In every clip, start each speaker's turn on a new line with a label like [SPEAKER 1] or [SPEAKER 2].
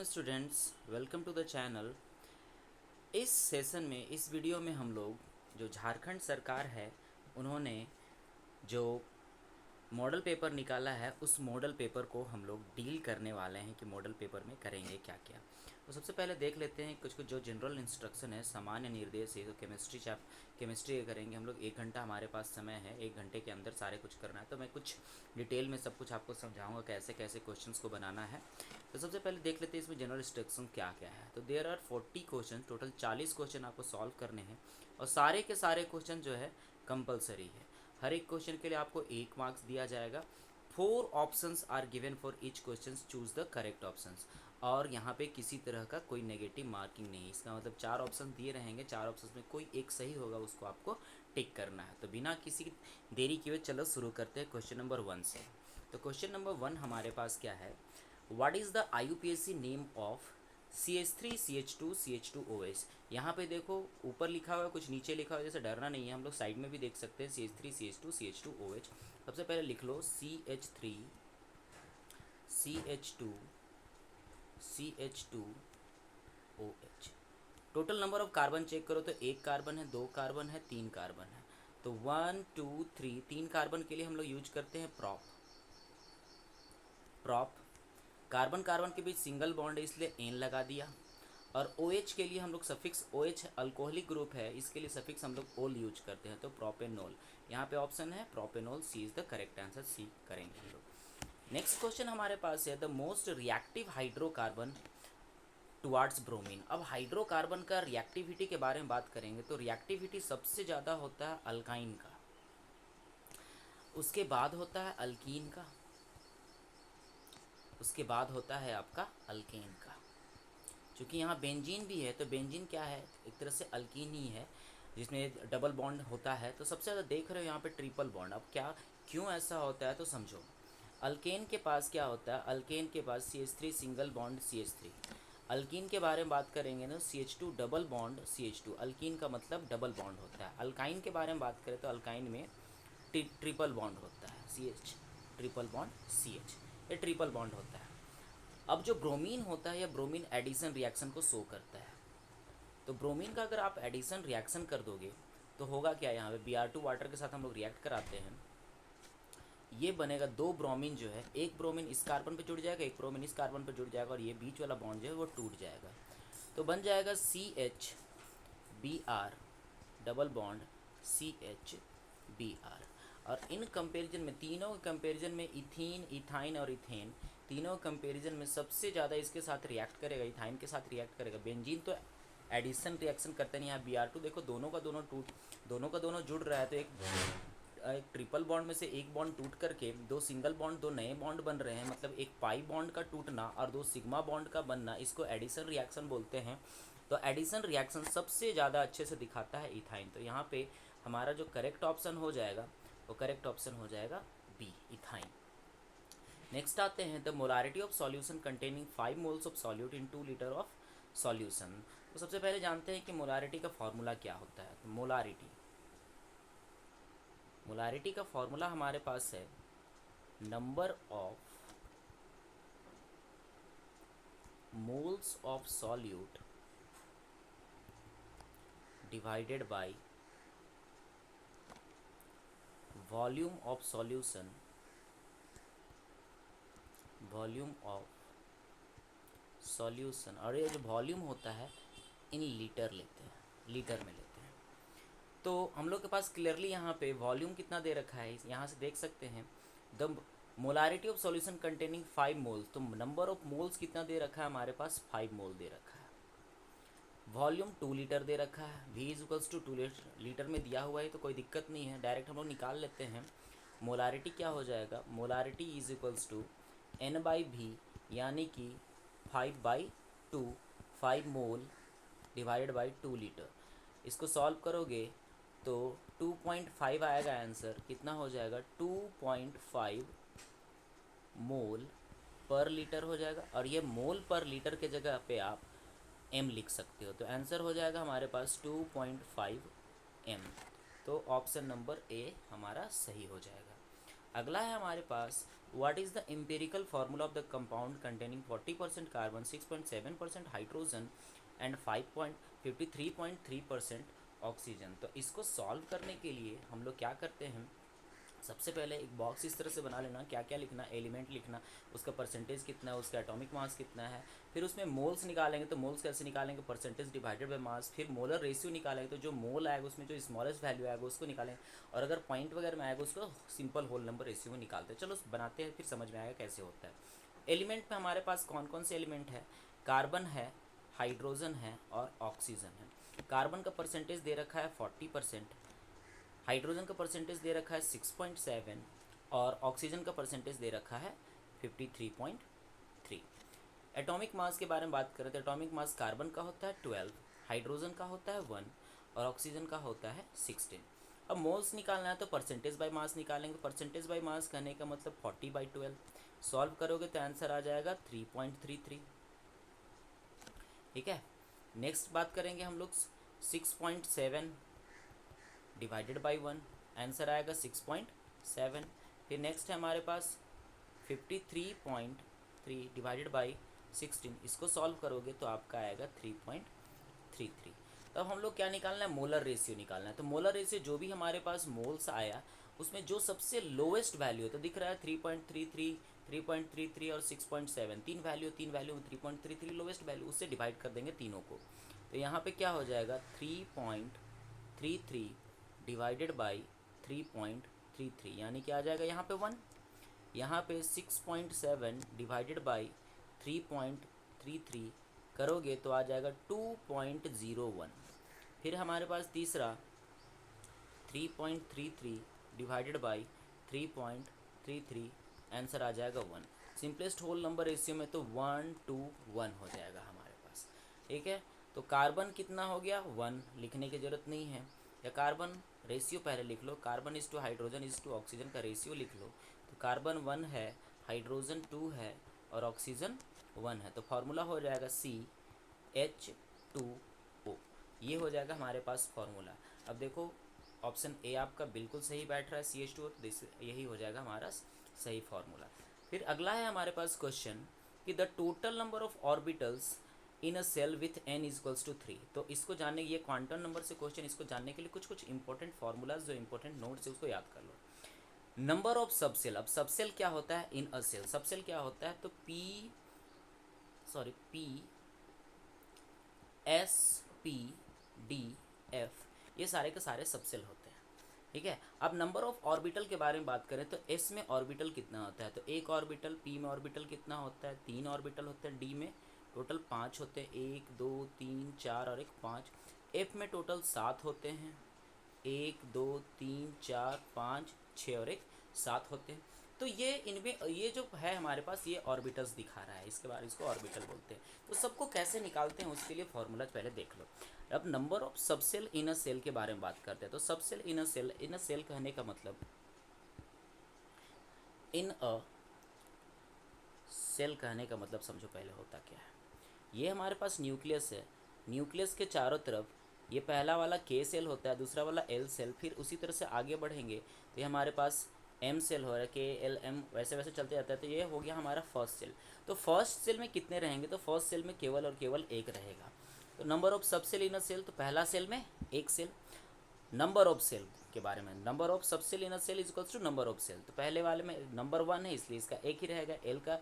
[SPEAKER 1] Students, welcome to the channel. इस session में, इस वीडियो में हम लोग जो झारखंड सरकार है उन्होंने जो मॉडल पेपर निकाला है उस मॉडल पेपर को हम लोग डील करने वाले हैं कि मॉडल पेपर में करेंगे क्या क्या। तो सबसे पहले देख लेते हैं कुछ कुछ जो जनरल इंस्ट्रक्शन है, सामान्य निर्देश है। तो केमिस्ट्री करेंगे हम लोग। 1 घंटा हमारे पास समय है, 1 घंटे के अंदर सारे कुछ करना है। तो मैं कुछ डिटेल में सब कुछ आपको समझाऊंगा कैसे कैसे क्वेश्चंस को बनाना है। तो सबसे पहले देख लेते हैं इसमें जनरल इंस्ट्रक्शन क्या क्या है। तो there are 40 question, total 40 question आपको सॉल्व करने हैं और सारे के सारे क्वेश्चन जो है कंपलसरी है। हर एक क्वेश्चन के लिए आपको 1 मार्क्स दिया जाएगा। 4 options are given for each question, choose the correct options. और यहाँ पे किसी तरह का कोई नेगेटिव मार्किंग नहीं है। इसका मतलब 4 ऑप्शन दिए रहेंगे, 4 ऑप्शन में कोई एक सही होगा, उसको आपको टिक करना है। तो बिना किसी देरी किए चलो शुरू करते हैं क्वेश्चन नंबर 1 से। तो क्वेश्चन नंबर 1 हमारे पास क्या है, what is the IUPAC name of CH3CH2CH2OH। यहाँ पे देखो ऊपर लिखा हुआ है, कुछ नीचे लिखा हुआ है, जैसे डरना नहीं है, हम लोग साइड में भी देख सकते हैं। CH3CH2CH2OH। सबसे पहले लिख लो CH3CH2CH2OH। Total number of carbon check करो तो 1 कार्बन है, 2 कार्बन है, 3 कार्बन है। तो 1 2 3, 3 कार्बन के लिए हम लोग यूज करते हैं प्रॉप। कार्बन कार्बन के बीच सिंगल बॉन्ड है इसलिए एन लगा दिया। और OH के लिए हम लोग सफिक्स, OH अल्कोहलिक ग्रुप है, इसके लिए सफिक्स हम लोग ओल यूज करते हैं, तो प्रोपेनोल। यहाँ पे ऑप्शन है propanol, C is the correct answer, C करेंगे हम लोग। नेक्स्ट क्वेश्चन हमारे पास है the most reactive hydrocarbon towards bromine. अब हाइड्रोकार्बन का रिएक्टिविटी के बारे में बात करेंगे तो रिएक्टिविटी सबसे ज़्यादा होता है अल्काइन का, उसके बाद होता है अल्कीन का, उसके बाद होता है आपका अल्केन का। क्योंकि यहाँ बेंजीन भी है तो बेंजीन क्या है, एक तरह से अल्कीन ही है जिसमें डबल बॉन्ड होता है। तो सबसे ज़्यादा देख रहे हो यहाँ पे ट्रिपल बॉन्ड। अब क्या क्यों ऐसा होता है तो समझो। अल्केन के पास क्या होता है, अल्केन के पास CH3 single bond CH3। Alkyne के बारे में बात करेंगे ना, CH2 double bond CH2। Alkyne का मतलब डबल बॉन्ड होता है। अल्काइन के बारे में बात करें तो अल्काइन में ट्रिपल बॉन्ड होता है, CH ट्रिपल बॉन्ड CH, ये ट्रिपल बॉन्ड होता है। अब जो ब्रोमीन होता है, यह ब्रोमीन एडिशन रिएक्शन को शो करता है। तो ब्रोमीन का अगर आप एडिशन रिएक्शन कर दोगे तो होगा क्या, यहाँ पे Br2 वाटर के साथ हम लोग रिएक्ट कराते हैं, ये बनेगा 2 ब्रोमीन जो है, एक ब्रोमीन इस कार्बन पे जुड़ जाएगा, एक ब्रोमीन इस कार्बन पे जुड़ जाएगा और ये बीच वाला बॉन्ड जो है वो टूट जाएगा। तो बन जाएगा CH Br double bond CH Br। और इन कंपैरिजन में, तीनों कंपैरिजन में, इथीन, इथाइन और इथेन, तीनों कंपैरिजन में सबसे ज़्यादा इसके साथ रिएक्ट करेगा, इथाइन के साथ रिएक्ट करेगा। बेंजीन तो एडिशन रिएक्शन करते नहीं। यहाँ Br2 देखो, दोनों का दोनों जुड़ रहा है, तो एक ट्रिपल बॉन्ड में से एक बॉन्ड टूट करके 2 सिंगल बॉन्ड, 2 नए बॉन्ड बन रहे हैं। मतलब एक पाई बॉन्ड का टूटना और 2 सिग्मा बॉन्ड का बनना, इसको एडिशन रिएक्शन बोलते हैं। तो एडिशन रिएक्शन सबसे ज़्यादा अच्छे से दिखाता है इथाइन। तो यहाँ पे हमारा जो करेक्ट ऑप्शन हो जाएगा वो करेक्ट ऑप्शन हो जाएगा बी, इथाइन। नेक्स्ट आते हैं the molarity of solution containing 5 moles of solute in 2 litre of solution. तो सबसे पहले जानते हैं कि मोलारिटी का फॉर्मूला क्या होता है। तो मोलारिटी का फॉर्मूला हमारे पास है number of moles of solute divided by volume of solution, volume of solution. और ये जो वॉल्यूम होता है इन लीटर लेते हैं, लीटर में लेते हैं। तो हम लोग के पास क्लियरली यहाँ पे वॉल्यूम कितना दे रखा है, यहाँ से देख सकते हैं the molarity of solution containing 5 moles. तो नंबर ऑफ मोल्स कितना दे रखा है हमारे पास, 5 मोल दे रखा है। वॉल्यूम 2 लीटर दे रखा है, V इक्वल्स टू 2 लीटर में दिया हुआ है तो कोई दिक्कत नहीं है, डायरेक्ट हम लोग निकाल लेते हैं। मोलारिटी क्या हो जाएगा, molarity is equals to N/V, यानी कि 5/2, 5 मोल डिवाइडेड बाई 2 लीटर। इसको सॉल्व करोगे तो 2.5 आएगा आंसर। कितना हो जाएगा, 2.5 मोल पर लीटर हो जाएगा। और ये मोल पर लीटर के जगह पे आप m लिख सकते हो। तो आंसर हो जाएगा हमारे पास 2.5 m। तो ऑप्शन नंबर ए हमारा सही हो जाएगा। अगला है हमारे पास What is the empirical formula of the compound containing 40% carbon, 6.7% hydrogen and 53.3% oxygen? तो इसको सॉल्व करने के लिए हम लोग क्या करते हैं, सबसे पहले एक बॉक्स इस तरह से बना लेना, क्या क्या लिखना, एलिमेंट लिखना, उसका परसेंटेज कितना है, उसका एटॉमिक मास कितना है, फिर उसमें मोल्स निकालेंगे तो मोल्स कैसे निकालेंगे, परसेंटेज डिवाइडेड बाय मास, फिर मोलर रेशियो निकालेंगे तो जो मोल आएगा उसमें जो स्मॉलेस्ट वैल्यू आएगा उसको निकालेंगे, और अगर पॉइंट वगैरह में आएगा उसको सिंपल होल नंबर रेशियो में निकालते हैं। चलो बनाते हैं, फिर समझ में आएगा कैसे होता है। एलिमेंट में हमारे पास कौन कौन से एलिमेंट है, कार्बन है, हाइड्रोजन है और ऑक्सीजन है। कार्बन का परसेंटेज दे रखा है 40%, हाइड्रोजन का परसेंटेज दे रखा है 6.7 और ऑक्सीजन का परसेंटेज दे रखा है 53.3। एटॉमिक मास के बारे में बात करें तो एटॉमिक मास कार्बन का होता है 12, हाइड्रोजन का होता है 1 और ऑक्सीजन का होता है 16। अब मोल्स निकालना है तो परसेंटेज बाय मास निकालेंगे। परसेंटेज बाय मास कहने का मतलब 40/12। सॉल्व करोगे तो आंसर आ जाएगा 3.33। ठीक है, नेक्स्ट बात करेंगे हम लोग 6.7 डिवाइडेड बाई 1, आंसर आएगा 6.7। फिर नेक्स्ट है हमारे पास 53.3 डिवाइडेड बाई 16, इसको सॉल्व करोगे तो आपका आएगा 3.33। तब हम लोग क्या निकालना है, मोलर रेशियो निकालना है। तो मोलर रेशियो जो भी हमारे पास मोल्स आया उसमें जो सबसे लोवेस्ट वैल्यू है, तो दिख रहा है 3.33, 3.33 और 6.7, तीन वैल्यू में 3.33 लोवेस्ट वैल्यू, उससे डिवाइड कर देंगे तीनों को। तो यहाँ पे क्या हो जाएगा 3.33 डिवाइडेड बाई 3.33, यानी कि आ जाएगा यहाँ पे 1। यहाँ पे 6.7 डिवाइडेड बाई 3.33 करोगे तो आ जाएगा 2.01। फिर हमारे पास तीसरा 3.33 डिवाइडेड बाई 3.33, आंसर आ जाएगा 1। सिंपलेस्ट होल नंबर रेशियो में तो 1:1 हो जाएगा हमारे पास। ठीक है, तो कार्बन कितना हो गया 1, लिखने की ज़रूरत नहीं है, या कार्बन रेशियो पहले लिख लो, carbon is to hydrogen is to oxygen का रेशियो लिख लो। तो कार्बन 1 है, हाइड्रोजन 2 है और ऑक्सीजन 1 है, तो फार्मूला हो जाएगा CH2O। ये हो जाएगा हमारे पास फार्मूला। अब देखो ऑप्शन ए आपका बिल्कुल सही बैठ रहा है CH2O, तो यही हो जाएगा हमारा सही फार्मूला। फिर अगला है हमारे पास क्वेश्चन कि the total number of orbitals in a cell with n equals to 3। तो इसको जानने, ये क्वांटम नंबर से क्वेश्चन, इसको जानने के लिए कुछ कुछ इंपॉर्टेंट फार्मूलाज जो इंपॉर्टेंट नोट्स है उसको याद कर लो। नंबर ऑफ सबसेल, अब सबसेल क्या होता है इन अ सेल, सबसेल क्या होता है तो PSPDF, ये सारे के सारे सबसेल होते हैं। ठीक है, अब नंबर ऑफ ऑर्बिटल के बारे में बात करें तो S में ऑर्बिटल कितना होता है, तो एक ऑर्बिटल, P में ऑर्बिटल कितना होता है 3 ऑर्बिटल होते हैं, D में टोटल 5 होते हैं, 1 2 3 4 और 1 5, F में टोटल 7 होते हैं, 1 2 3 4 5 6 और 1 7 होते हैं। तो ये इनमें ये जो है हमारे पास ये ऑर्बिटल्स दिखा रहा है, इसके बाद इसको ऑर्बिटल बोलते हैं। तो सबको कैसे निकालते हैं उसके लिए फॉर्मूला पहले देख लो। अब number of subshell in a shell के बारे में बात करते हैं। तो सबसेल इन अ सेल कहने का मतलब इन अ सेल कहने का मतलब समझो पहले होता क्या है। ये हमारे पास न्यूक्लियस है, न्यूक्लियस के चारों तरफ ये पहला वाला K सेल होता है, दूसरा वाला L सेल, फिर उसी तरह से आगे बढ़ेंगे तो ये हमारे पास M सेल हो रहा है, KLM वैसे वैसे चलते जाता है। तो ये हो गया हमारा फर्स्ट सेल। तो फर्स्ट सेल में कितने रहेंगे, तो फर्स्ट सेल में केवल और केवल एक रहेगा। तो number of subshell in a cell, तो पहला सेल में एक सेल। नंबर ऑफ सेल के बारे में, number of subshell in a shell is equals to number of shell. तो पहले वाले में नंबर 1 है इसलिए इसका एक ही रहेगा, L का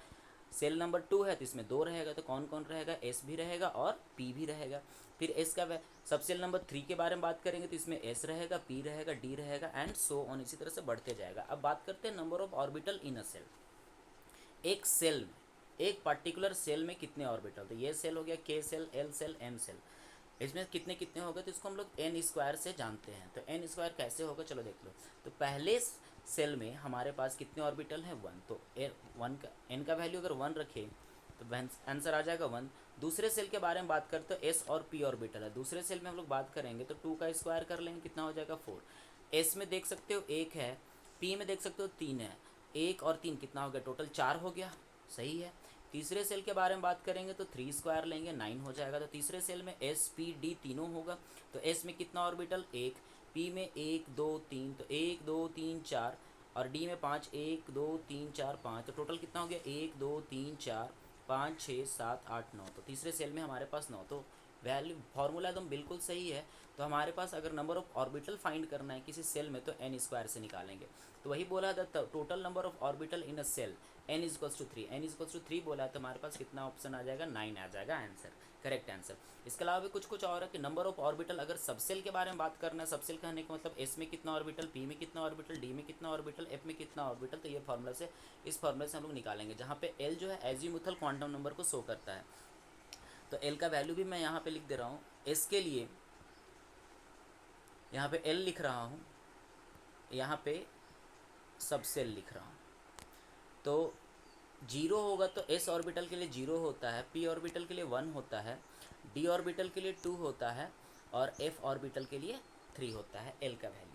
[SPEAKER 1] सेल नंबर 2 है तो इसमें 2 रहेगा, तो कौन कौन रहेगा, S भी रहेगा और P भी रहेगा। फिर S का सब सेल नंबर 3 के बारे में बात करेंगे तो इसमें S रहेगा, P रहेगा, D रहेगा एंड सो ऑन, इसी तरह से बढ़ते जाएगा। अब बात करते हैं number of orbital in a shell. एक सेल में, एक पर्टिकुलर सेल में कितने ऑर्बिटल, तो ये सेल हो गया K shell, L shell, M shell, इसमें कितने कितने हो गए, तो इसको हम लोग n स्क्वायर से जानते हैं। तो n स्क्वायर कैसे होगा चलो देख लो। तो पहले सेल में हमारे पास कितने ऑर्बिटल हैं 1, तो वन का n का वैल्यू अगर 1 रखें तो आंसर आ जाएगा 1। दूसरे सेल के बारे में बात करते हो S और P ऑर्बिटल है, दूसरे सेल में हम लोग बात करेंगे तो 2 का स्क्वायर कर लेंगे, कितना हो जाएगा 4। S में देख सकते हो 1 है, P में देख सकते हो 3 है, 1 और 3 कितना हो गया, टोटल 4 हो गया, सही है। तीसरे सेल के बारे में बात करेंगे तो 3 स्क्वायर लेंगे 9 हो जाएगा। तो तीसरे सेल में S P D तीनों होगा। तो S में कितना ऑर्बिटल 1, P में 1 2 3, तो 1 2 3 4, और डी में 5, 1 2 3 4 5, तो टोटल कितना हो गया 1 2 3 4 5 6 7 8 9, तो तीसरे सेल में हमारे पास 9। तो वैल्यू फार्मूला एकदम बिल्कुल सही है। तो हमारे पास अगर नंबर ऑफ ऑर्बिटल फाइंड करना है किसी सेल में तो n स्क्वायर से निकालेंगे। तो वही बोला था total number of orbital in a shell n equals to 3, n equals to 3 बोला है, तो हमारे पास कितना ऑप्शन आ जाएगा 9 आ जाएगा आंसर, करेक्ट आंसर। इसके अलावा भी कुछ और है कि नंबर ऑफ ऑर्बिटल, अगर सबसेल के बारे में बात करना है, सबसेल कहने का मतलब एस में कितना ऑर्बिटल, पी में कितना ऑर्बिटल, डी में कितना ऑर्बिटल, एफ में कितना ऑर्बिटल, तो ये फार्मूला से, इस फार्मूला से हम लोग निकालेंगे, जहाँ पे एल जो है एजीमुथल क्वांटम नंबर को शो करता है। तो एल का वैल्यू भी मैं यहाँ पे लिख दे रहा हूँ। एस के लिए यहाँ पे एल लिख रहा हूँ, यहाँ पे सबसेल लिख रहा हूँ। तो जीरो होगा तो एस ऑर्बिटल के लिए जीरो होता है, पी ऑर्बिटल के लिए 1 होता है, डी ऑर्बिटल के लिए 2 होता है और एफ ऑर्बिटल के लिए 3 होता है एल का वैल्यू।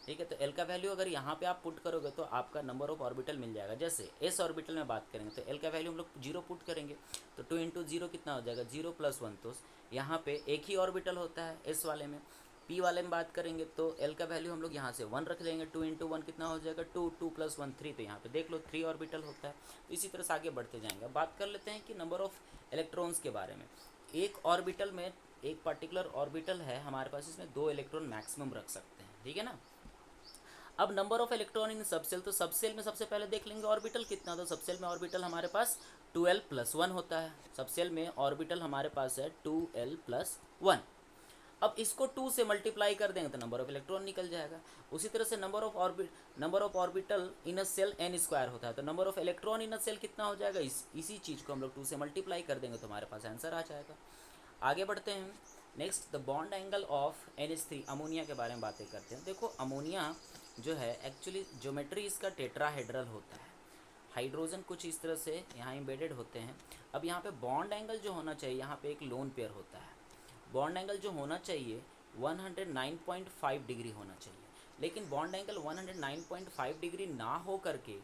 [SPEAKER 1] ठीक है, तो एल का वैल्यू अगर यहाँ पे आप पुट करोगे तो आपका नंबर ऑफ ऑर्बिटल मिल जाएगा। जैसे एस ऑर्बिटल में बात करेंगे तो एल का वैल्यू हम लोग 0 पुट करेंगे, तो 2 इंटू 0 कितना हो जाएगा 0 + 1, तो यहाँ पे एक ही ऑर्बिटल होता है एस वाले में। पी वाले में बात करेंगे तो एल का वैल्यू हम लोग यहाँ से 1 रख देंगे, 2 इंटू 1 कितना हो जाएगा 2, 2 + 1 3, तो यहाँ पे देख लो 3 ऑर्बिटल होता है। तो इसी तरह से आगे बढ़ते जाएंगे। बात कर लेते हैं कि नंबर ऑफ इलेक्ट्रॉन्स के बारे में। एक ऑर्बिटल में, एक पर्टिकुलर ऑर्बिटल है हमारे पास, इसमें 2 इलेक्ट्रॉन मैक्सिमम रख सकते हैं, ठीक है ना। अब number of electron in subshell, तो सबसेल में सबसे पहले देख लेंगे ऑर्बिटल कितना। तो सबसेल में ऑर्बिटल हमारे पास 2l + 1 होता है। सबसेल में ऑर्बिटल हमारे पास है 2l + 1। अब इसको 2 से मल्टीप्लाई कर देंगे तो नंबर ऑफ इलेक्ट्रॉन निकल जाएगा। उसी तरह से number of orbital in a shell n square होता है, तो number of electron in a shell कितना हो जाएगा, इसी चीज़ को हम लोग 2 से मल्टीप्लाई कर देंगे तो हमारे पास आंसर आ जाएगा। आगे बढ़ते हैं। Next, the bond angle of NH3, ammonia के बारे में बातें करते हैं। देखो अमोनिया जो है एक्चुअली ज्योमेट्री इसका टेट्राहेड्रल होता है, हाइड्रोजन कुछ इस तरह से यहाँ एम्बेडेड होते हैं। अब यहाँ पे बॉन्ड एंगल जो होना चाहिए, यहाँ पे एक लोन पेयर होता है, बॉन्ड एंगल जो होना चाहिए 109.5 डिग्री होना चाहिए, लेकिन बॉन्ड एंगल 109.5 डिग्री ना हो करके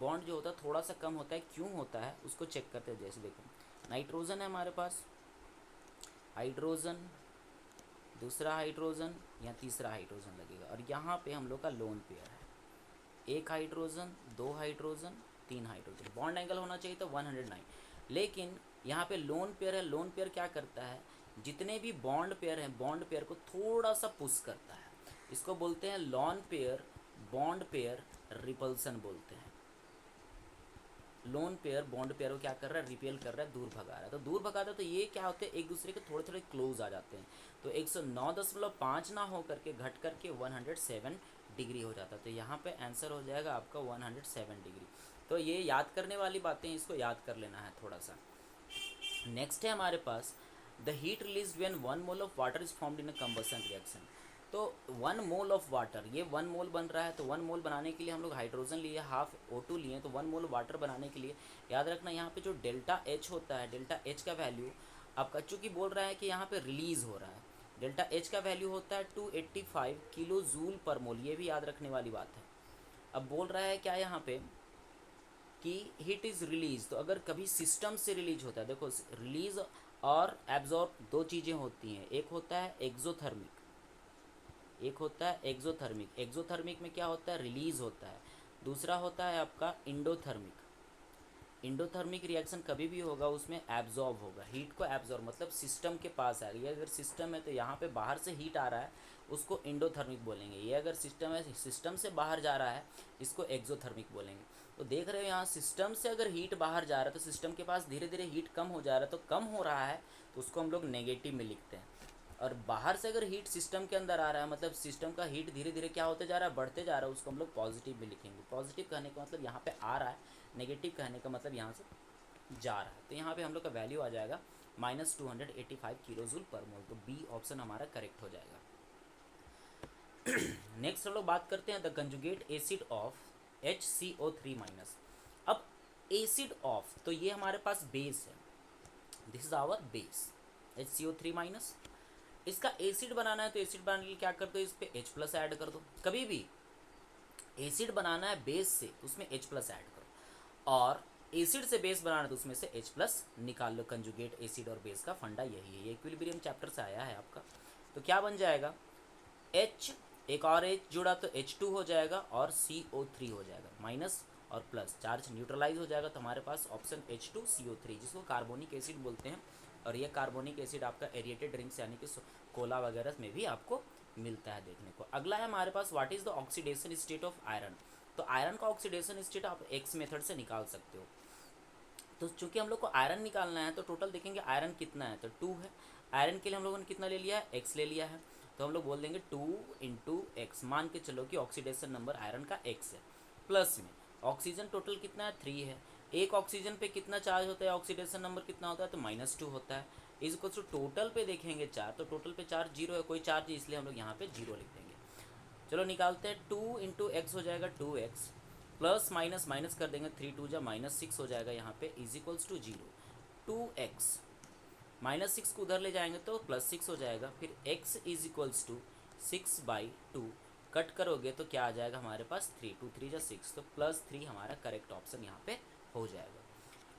[SPEAKER 1] बॉन्ड जो होता है थोड़ा सा कम होता है। क्यों होता है उसको चेक करते हैं। जैसे देखो नाइट्रोजन है हमारे पास, हाइड्रोजन, दूसरा हाइड्रोजन, या तीसरा हाइड्रोजन लगेगा, और यहाँ पे हम लोग का लोन पेयर है, एक hydrogen, 2 hydrogen, 3 hydrogen. Bond angle होना चाहिए तो 109, लेकिन यहाँ पे लोन पेयर है। लोन पेयर क्या करता है, जितने भी बॉन्ड पेयर हैं बॉन्ड पेयर को थोड़ा सा पुश करता है। इसको बोलते हैं lone pair bond pair repulsion बोलते हैं। लोन पेयर बॉन्ड पेयर को क्या कर रहा है, रिपेल कर रहा है, दूर भगा रहा है। तो दूर भगाता है तो ये क्या होते हैं, एक दूसरे के थोड़े थोड़े क्लोज आ जाते हैं। तो 109.5 ना हो करके घट करके 107 डिग्री हो जाता है। तो यहाँ पे आंसर हो जाएगा आपका 107 डिग्री। तो ये याद करने वाली बातें, इसको याद कर लेना है थोड़ा सा। नेक्स्ट है हमारे पास the heat release when 1 mole of water is formed in a combustion reaction. तो 1 मोल ऑफ वाटर, ये 1 मोल बन रहा है, तो 1 मोल बनाने के लिए हम लोग हाइड्रोजन लिए, हाफ O2 लिए, तो 1 मोल वाटर बनाने के लिए याद रखना यहाँ पे जो डेल्टा H होता है, डेल्टा H का वैल्यू आपका, चूँकि बोल रहा है कि यहाँ पे रिलीज़ हो रहा है, डेल्टा H का वैल्यू होता है 285 किलो जूल पर मोल, ये भी याद रखने वाली बात है। अब बोल रहा है क्या यहाँ पे कि हीट इज़ रिलीज, तो अगर कभी सिस्टम से रिलीज होता है, देखो रिलीज और एब्जॉर्ब दो चीज़ें होती हैं, एक होता है एक्सोथर्मिक, एक होता है एक्सोथर्मिक। एक्सोथर्मिक में क्या होता है, रिलीज होता है। दूसरा होता है आपका इंडोथर्मिक। इंडोथर्मिक रिएक्शन कभी भी होगा उसमें एब्जॉर्ब होगा, हीट को एब्जॉर्ब मतलब सिस्टम के पास आ रही है। अगर सिस्टम है तो यहाँ पे बाहर से हीट आ रहा है, उसको इंडोथर्मिक बोलेंगे। ये अगर सिस्टम है, सिस्टम से बाहर जा रहा है, इसको एक्सोथर्मिक बोलेंगे। तो देख रहे हो यहाँ सिस्टम से अगर हीट बाहर जा रहा है तो सिस्टम के पास धीरे धीरे हीट कम हो जा रहा है, तो कम हो रहा है तो उसको हम लोग नेगेटिव में लिखते हैं। और बाहर से अगर हीट सिस्टम के अंदर आ रहा है, मतलब सिस्टम का हीट धीरे धीरे क्या होते जा रहा है, बढ़ते जा रहा है, उसको हम लोग पॉजिटिव में लिखेंगे। पॉजिटिव कहने का मतलब यहाँ पे आ रहा है, नेगेटिव कहने का मतलब यहाँ से जा रहा है। तो यहाँ पे हम लोग का वैल्यू आ जाएगा -285 किलो जूल पर मोल। तो बी ऑप्शन हमारा करेक्ट हो जाएगा। नेक्स्ट हम लोग बात करते हैं the conjugate acid of HCO3-। अब एसिड ऑफ, तो ये हमारे पास बेस है, this is our base HCO3-। इसका एसिड बनाना है तो एसिड बनाने के लिए क्या कर दो, इस पे H+ ऐड कर दो। कभी भी एसिड बनाना है बेस से तो उसमें H+ ऐड करो, और एसिड से बेस बनाना है तो उसमें से H+ निकाल लो। कंजुगेट एसिड और बेस का फंडा यही है, ये इक्विलिब्रियम चैप्टर से आया है आपका। तो क्या बन जाएगा, H एक और H जुड़ा तो H2 हो जाएगा और CO3 हो जाएगा, माइनस और प्लस चार्ज न्यूट्रलाइज हो जाएगा, तो हमारे पास ऑप्शन H2CO3 जिसको कार्बोनिक एसिड बोलते हैं। और ये कार्बोनिक एसिड आपका एरिएटेड ड्रिंक्स यानी कि कोला वगैरह में भी आपको मिलता है देखने को। अगला है हमारे पास what is the oxidation state of iron. तो आयरन का ऑक्सीडेशन स्टेट आप एक्स मेथड से निकाल सकते हो। तो चूंकि हम लोग को आयरन निकालना है तो टोटल देखेंगे आयरन कितना है, तो 2 है। आयरन के लिए हम लोगों ने कितना ले लिया है, एक्स ले लिया है, तो हम लोग बोल देंगे 2 इंटू एक्स। मान के चलो कि ऑक्सीडेशन नंबर आयरन का एक्स है। प्लस में ऑक्सीजन टोटल कितना है, 3 है। एक ऑक्सीजन पे कितना चार्ज होता है, ऑक्सीडेशन नंबर कितना होता है, तो -2 होता है। इसको तो टोटल पे देखेंगे चार्ज, तो टोटल पे चार्ज 0 है, कोई चार्ज इसलिए हम लोग यहाँ पे 0 लिख देंगे। चलो निकालते हैं, 2 इंटू एक्स हो जाएगा 2x, प्लस माइनस माइनस कर देंगे, 3 2 जा -6 हो जाएगा यहाँ पे, इज इक्वल्स टू 0। 2x -6 को उधर ले जाएंगे तो +6 हो जाएगा, फिर x is equals to 6/2, cut करोगे तो क्या आ जाएगा हमारे पास, 3 2 3 जा 6, तो +3 हमारा करेक्ट ऑप्शन यहाँ पे हो जाएगा।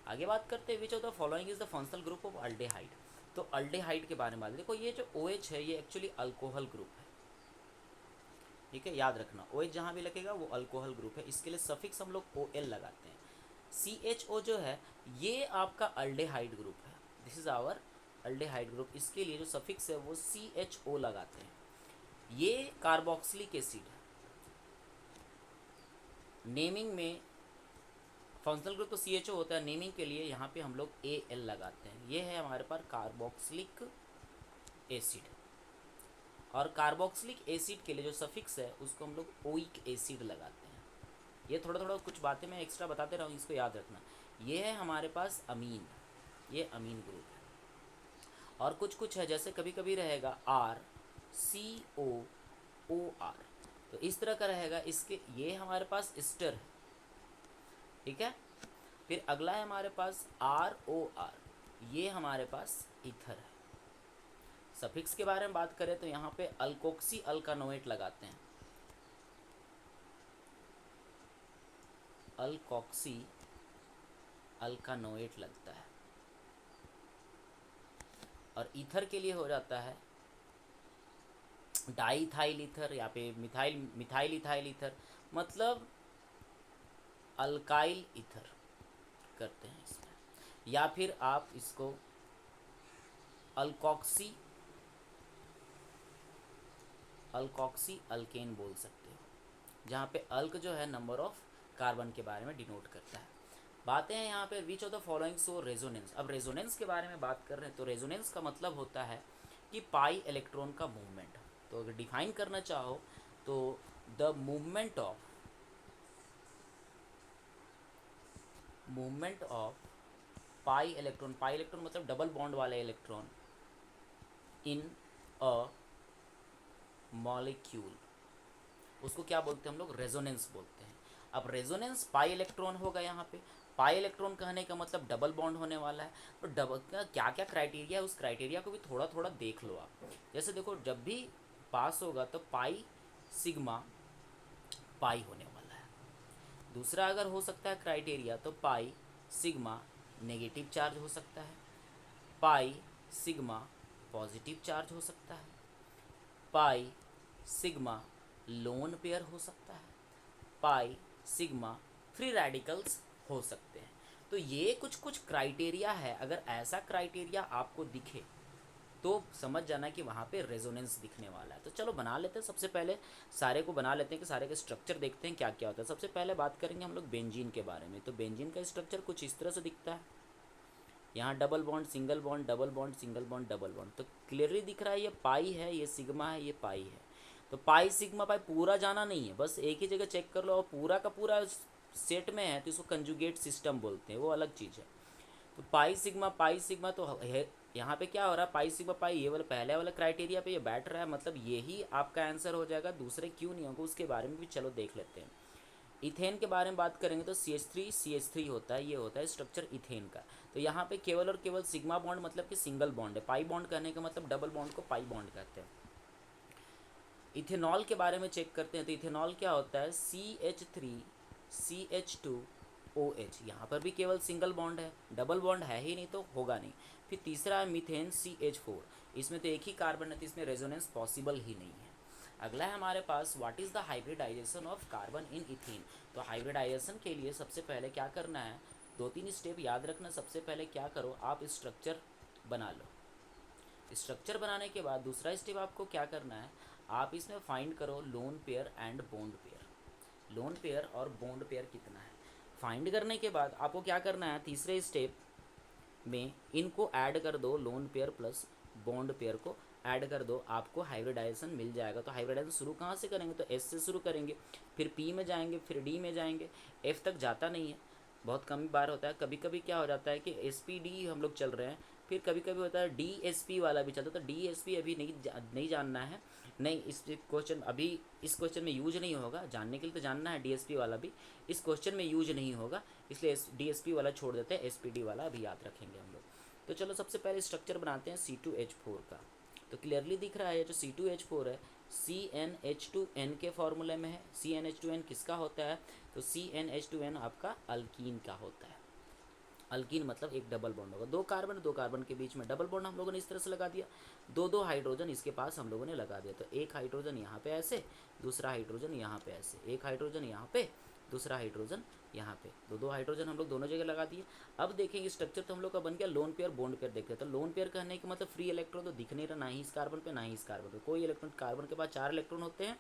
[SPEAKER 1] आगे बात करते हैं, which of the following is the functional group of aldehyde. तो अल्डेहाइड के बारे में बात, देखो ये जो OH है ये एक्चुअली अल्कोहल ग्रुप है, ठीक है, याद रखना OH जहाँ भी लगेगा वो अल्कोहल ग्रुप है। इसके लिए सफिक्स हम लोग OL लगाते हैं। CHO जो है ये आपका अल्डेहाइड ग्रुप है, this is our aldehyde group, इसके लिए जो सफिक्स है वो CHO लगाते हैं। ये कार्बोक्सिलिक एसिड है, नेमिंग में फंक्शनल ग्रुप तो CHO होता है, नेमिंग के लिए यहाँ पे हम लोग AL लगाते हैं। ये है हमारे पास कार्बोक्सिलिक एसिड, और कार्बोक्सिलिक एसिड के लिए जो सफिक्स है उसको हम लोग ओइक एसिड लगाते हैं। ये थोड़ा थोड़ा कुछ बातें मैं एक्स्ट्रा बताते रहा हूँ, इसको याद रखना। ये है हमारे पास अमीन, ये अमीन ग्रुप है। और कुछ कुछ है, जैसे कभी कभी रहेगा RCOOR, तो इस तरह का रहेगा, इसके ये हमारे पास एस्टर है, ठीक है। फिर अगला है हमारे पास ROR, ये हमारे पास ईथर है। सफिक्स के बारे में बात करें तो यहाँ पे अल्कोक्सी अल्कानोएट लगाते हैं, अल्कोक्सी अल्कानोएट लगता है। और ईथर के लिए हो जाता है डाईथाइल ईथर, या पे मिथाइल इथाइल ईथर, मतलब अल्काइल ईथर करते हैं इसमें। या फिर आप इसको अल्कोक्सी अल्केन बोल सकते हो, जहाँ पे अल्क जो है नंबर ऑफ कार्बन के बारे में डिनोट करता है। बातें हैं यहाँ पे, विच of the following show resonance. अब रेजोनेंस के बारे में बात कर रहे हैं, तो रेजोनेंस का मतलब होता है कि पाई इलेक्ट्रॉन का मूवमेंट। तो अगर डिफाइन करना चाहो तो the movement of pi electron मतलब डबल बॉन्ड वाले इलेक्ट्रॉन इन अ मॉलिक्यूल, उसको क्या बोलते हैं हम लोग, रेजोनेंस बोलते हैं। अब रेजोनेंस पाई इलेक्ट्रॉन होगा, यहाँ पे पाई इलेक्ट्रॉन कहने का मतलब डबल बॉन्ड होने वाला है। तो डबल का क्या क्या क्राइटेरिया है, उस क्राइटेरिया को भी थोड़ा थोड़ा देख लो आप। जैसे देखो, जब भी पास होगा तो पाई सिग्मा पाई होने वाला है। दूसरा अगर हो सकता है क्राइटेरिया, तो पाई सिग्मा नेगेटिव चार्ज हो सकता है, पाई सिग्मा पॉजिटिव चार्ज हो सकता है, पाई सिग्मा लोन पेयर हो सकता है, पाई सिग्मा फ्री रेडिकल्स हो सकते हैं। तो ये कुछ कुछ क्राइटेरिया है, अगर ऐसा क्राइटेरिया आपको दिखे तो समझ जाना कि वहाँ पे रेजोनेंस दिखने वाला है। तो चलो बना लेते हैं, सबसे पहले सारे को बना लेते हैं कि सारे के स्ट्रक्चर देखते हैं क्या क्या होता है। सबसे पहले बात करेंगे हम लोग बेंजीन के बारे में। तो बेंजीन का स्ट्रक्चर कुछ इस तरह से दिखता है, यहाँ double bond single bond double bond single bond double bond, तो क्लियरली दिख रहा है ये पाई है, ये सिग्मा है, ये पाई है। तो पाई सिग्मा पाई पूरा जाना नहीं है, बस एक ही जगह चेक कर लो, और पूरा का पूरा सेट में है तो इसको कंजुगेट सिस्टम बोलते हैं, वो अलग चीज़ है। तो पाई सिग्मा तो है, यहाँ पे क्या हो रहा है, पाई सिग्मा पाई, ये वाला पहले वाला क्राइटेरिया पे ये बैठ रहा है, मतलब यही आपका आंसर हो जाएगा, दूसरे क्यों नहीं होगा उसके बारे में भी चलो देख लेते हैं। इथेन के बारे में बात करेंगे तो CH3 होता है, ये होता है स्ट्रक्चर इथेन का। तो यहाँ पे केवल और केवल सिग्मा बॉन्ड मतलब कि सिंगल बॉन्ड है, पाई बॉन्ड कहने का मतलब डबल बॉन्ड को पाई बॉन्ड कहते हैं। इथेनॉल के बारे में चेक करते हैं, तो इथेनॉल क्या होता है, CH3CH2OH, यहाँ पर भी केवल सिंगल बॉन्ड है, डबल बॉन्ड है ही नहीं तो होगा नहीं। फिर तीसरा है मीथेन CH4, इसमें तो एक ही कार्बन है, तो इसमें रेजोनेंस पॉसिबल ही नहीं है। अगला है हमारे पास what is the hybridisation of carbon in ethene. तो हाइब्रिडाइजेशन के लिए सबसे पहले क्या करना है, 2-3 स्टेप याद रखना। सबसे पहले क्या करो, आप स्ट्रक्चर बना लो। स्ट्रक्चर बनाने के बाद दूसरा स्टेप आपको क्या करना है, आप इसमें फाइंड करो lone pair and bond pair. Lone pair और बॉन्ड पेयर कितना है, फाइंड करने के बाद आपको क्या करना है, तीसरे स्टेप में इनको ऐड कर दो, lone pair plus bond pair को ऐड कर दो, आपको हाइब्रिडाइजेशन मिल जाएगा। तो हाइब्रिडाइजेशन शुरू कहाँ से करेंगे, तो एस से शुरू करेंगे, फिर पी में जाएंगे, फिर डी में जाएंगे, एफ तक जाता नहीं है, बहुत कम बार होता है। कभी कभी क्या हो जाता है कि एस पी डी हम लोग चल रहे हैं, फिर कभी कभी होता है डी एस पी वाला भी चलता है। तो डी एस पी अभी नहीं जानना है, नहीं इस क्वेश्चन अभी इस क्वेश्चन में यूज नहीं होगा। जानने के लिए तो जानना है, डी एस पी वाला भी इस क्वेश्चन में यूज नहीं होगा, इसलिए डी एस पी वाला छोड़ देते हैं, एस पी डी वाला अभी याद रखेंगे हम लोग। तो चलो सबसे पहले स्ट्रक्चर बनाते हैं C2H4 का। तो क्लियरली दिख रहा है जो C2H4 है CnH2n के फॉर्मूले में है। CnH2n किसका होता है, तो CnH2n आपका अल्कीन का होता है। अल्कीन मतलब एक डबल बॉन्ड होगा, दो कार्बन के बीच में डबल बॉन्ड हम लोगों ने इस तरह से लगा दिया, दो हाइड्रोजन इसके पास हम लोगों ने लगा दिया। तो एक हाइड्रोजन यहाँ पे ऐसे, दूसरा हाइड्रोजन यहाँ पे ऐसे, एक हाइड्रोजन यहाँ पे, दूसरा हाइड्रोजन यहाँ पे, दो हाइड्रोजन हम लोग दोनों जगह लगा दिए। अब देखेंगे स्ट्रक्चर तो हम लोग का बन गया लोन पेयर बॉन्ड पेयर। देखते हैं तो लोन पेयर कहने के मतलब फ्री इलेक्ट्रॉन तो दिख नहीं रहा, ना ही इस कार्बन पे ना ही इस कार्बन पे कोई इलेक्ट्रॉन। कार्बन के पास 4 इलेक्ट्रॉन होते हैं,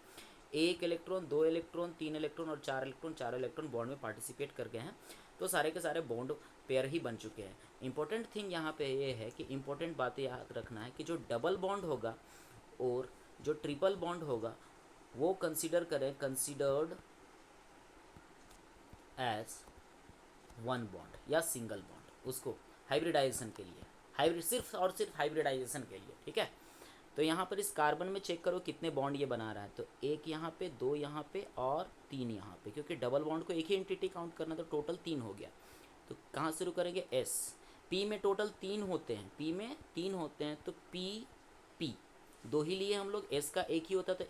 [SPEAKER 1] 1 इलेक्ट्रॉन, 2 इलेक्ट्रॉन, 3 इलेक्ट्रॉन और 4 इलेक्ट्रॉन, चारों इलेक्ट्रॉन बॉन्ड में पार्टिसिपेट कर गए हैं। तो सारे के सारे बॉन्ड पेयर ही बन चुके हैं। इंपॉर्टेंट थिंग यहाँ पे ये है कि इंपॉर्टेंट बातें याद रखना है कि जो डबल बॉन्ड होगा और जो ट्रिपल बॉन्ड होगा वो कंसिडर्ड एज वन बॉन्ड या सिंगल बॉन्ड, उसको हाइब्रिडाइजेशन के लिए, हाइब्रिड सिर्फ और सिर्फ हाइब्रिडाइजेशन के लिए, ठीक है। तो यहाँ पर इस कार्बन में चेक करो कितने बॉन्ड ये बना रहा है, तो 1 यहाँ पे, 2 यहाँ पे और 3 यहाँ पे, क्योंकि डबल बॉन्ड को एक ही एंटिटी काउंट करना, तो टोटल 3 हो गया। तो कहाँ शुरू करेंगे, एस। पी में टोटल 3 होते हैं, पी में 3 होते हैं, तो पी पी 2 ही लिए हम लोग, एस का 1 ही होता है, तो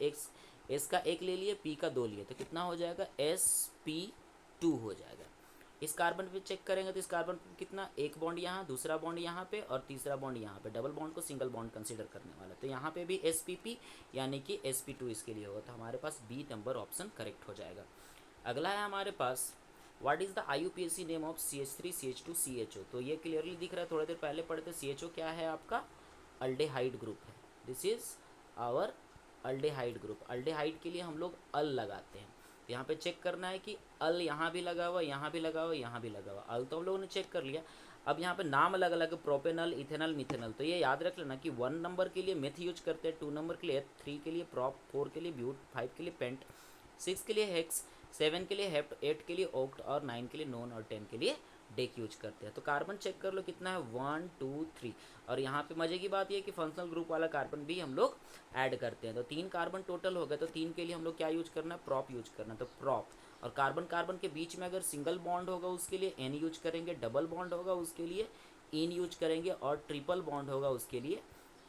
[SPEAKER 1] एस का 1 ले लिए, पी का 2 लिए, तो कितना हो जाएगा, sp2 हो जाएगा। इस कार्बन पे चेक करेंगे तो इस कार्बन पे कितना, एक बॉन्ड यहाँ, दूसरा बॉन्ड यहाँ पे और तीसरा बॉन्ड यहाँ पे, डबल बॉन्ड को सिंगल बॉन्ड कंसीडर करने वाला। तो यहाँ पे भी spp यानी कि sp2 इसके लिए होगा। तो हमारे पास बी नंबर ऑप्शन करेक्ट हो जाएगा। अगला है हमारे पास what is the IUPAC name of CH3CH2CHO। तो ये क्लियरली दिख रहा है, थोड़ी देर पहले पढ़े थे। CHO क्या है आपका, अल्डेहाइड ग्रुप है, this is our aldehyde group. Aldehyde के लिए हम लोग अल लगाते हैं, यहाँ पे चेक करना है कि अल यहाँ भी लगा हुआ, यहाँ भी लगा हुआ, यहाँ भी लगा हुआ। अल तो हम लोगों ने चेक कर लिया। अब यहाँ पे नाम अलग अलग, प्रोपेनल, इथेनल, मिथेनल। तो ये याद रख लेना कि 1 नंबर के लिए मेथ यूज करते हैं, 2 नंबर के लिए 3 के लिए प्रॉप, 4 के लिए ब्यूट, 5 के लिए पेंट, 6 के लिए हेक्स, 7 के लिए हेप्ट, 8 के लिए ओक्ट और 9 के लिए नॉन और 10 के लिए डेक यूज करते हैं। तो कार्बन चेक कर लो कितना है, 1 2 3। और यहाँ पे मजे की बात ये कि फंक्शनल ग्रुप वाला कार्बन भी हम लोग ऐड करते हैं। तो 3 कार्बन टोटल हो गए, तो 3 के लिए हम लोग क्या यूज करना है, प्रॉप यूज करना है। तो प्रॉप, और कार्बन कार्बन के बीच में अगर सिंगल बॉन्ड होगा उसके लिए एन यूज करेंगे, डबल बॉन्ड होगा उसके लिए इन यूज करेंगे और ट्रिपल बॉन्ड होगा उसके लिए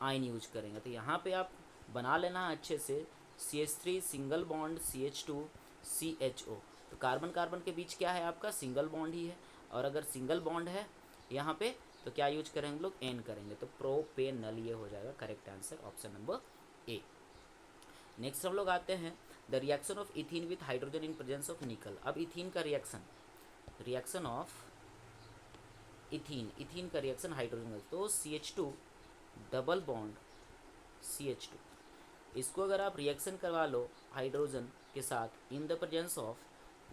[SPEAKER 1] आइन यूज करेंगे। तो यहाँ पे आप बना लेना अच्छे से, CH3 single bond CH2 CHO। तो कार्बन कार्बन के बीच क्या है आपका, सिंगल बॉन्ड ही है। और अगर सिंगल बॉन्ड है यहाँ पे तो क्या यूज करेंगे हम लोग, एन करेंगे। तो प्रोपेनल ये हो जाएगा correct answer, option number A. Next हम लोग आते हैं the reaction of ethene with hydrogen in presence of निकल। अब इथीन का रिएक्शन ऑफ इथीन का रिएक्शन हाइड्रोजन, तो CH2 डबल बॉन्ड CH2, इसको अगर आप रिएक्शन करवा लो हाइड्रोजन के साथ इन द प्रेजेंस ऑफ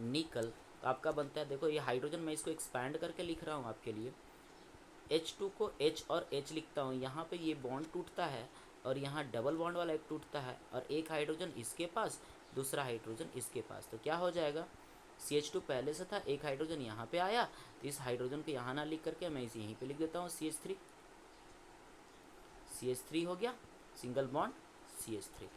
[SPEAKER 1] निकल, तो आपका बनता है, देखो ये हाइड्रोजन मैं इसको एक्सपैंड करके लिख रहा हूँ आपके लिए। H2 को H और H लिखता हूँ, यहाँ पे ये बॉन्ड टूटता है और यहाँ डबल बॉन्ड वाला एक टूटता है, और एक हाइड्रोजन इसके पास, दूसरा हाइड्रोजन इसके पास। तो क्या हो जाएगा, CH2 पहले से था, एक हाइड्रोजन यहाँ पे आया, तो इस हाइड्रोजन को यहाँ ना लिख करके मैं इसे यहीं पे लिख देता हूँ, CH3 हो गया, सिंगल बॉन्ड CH3।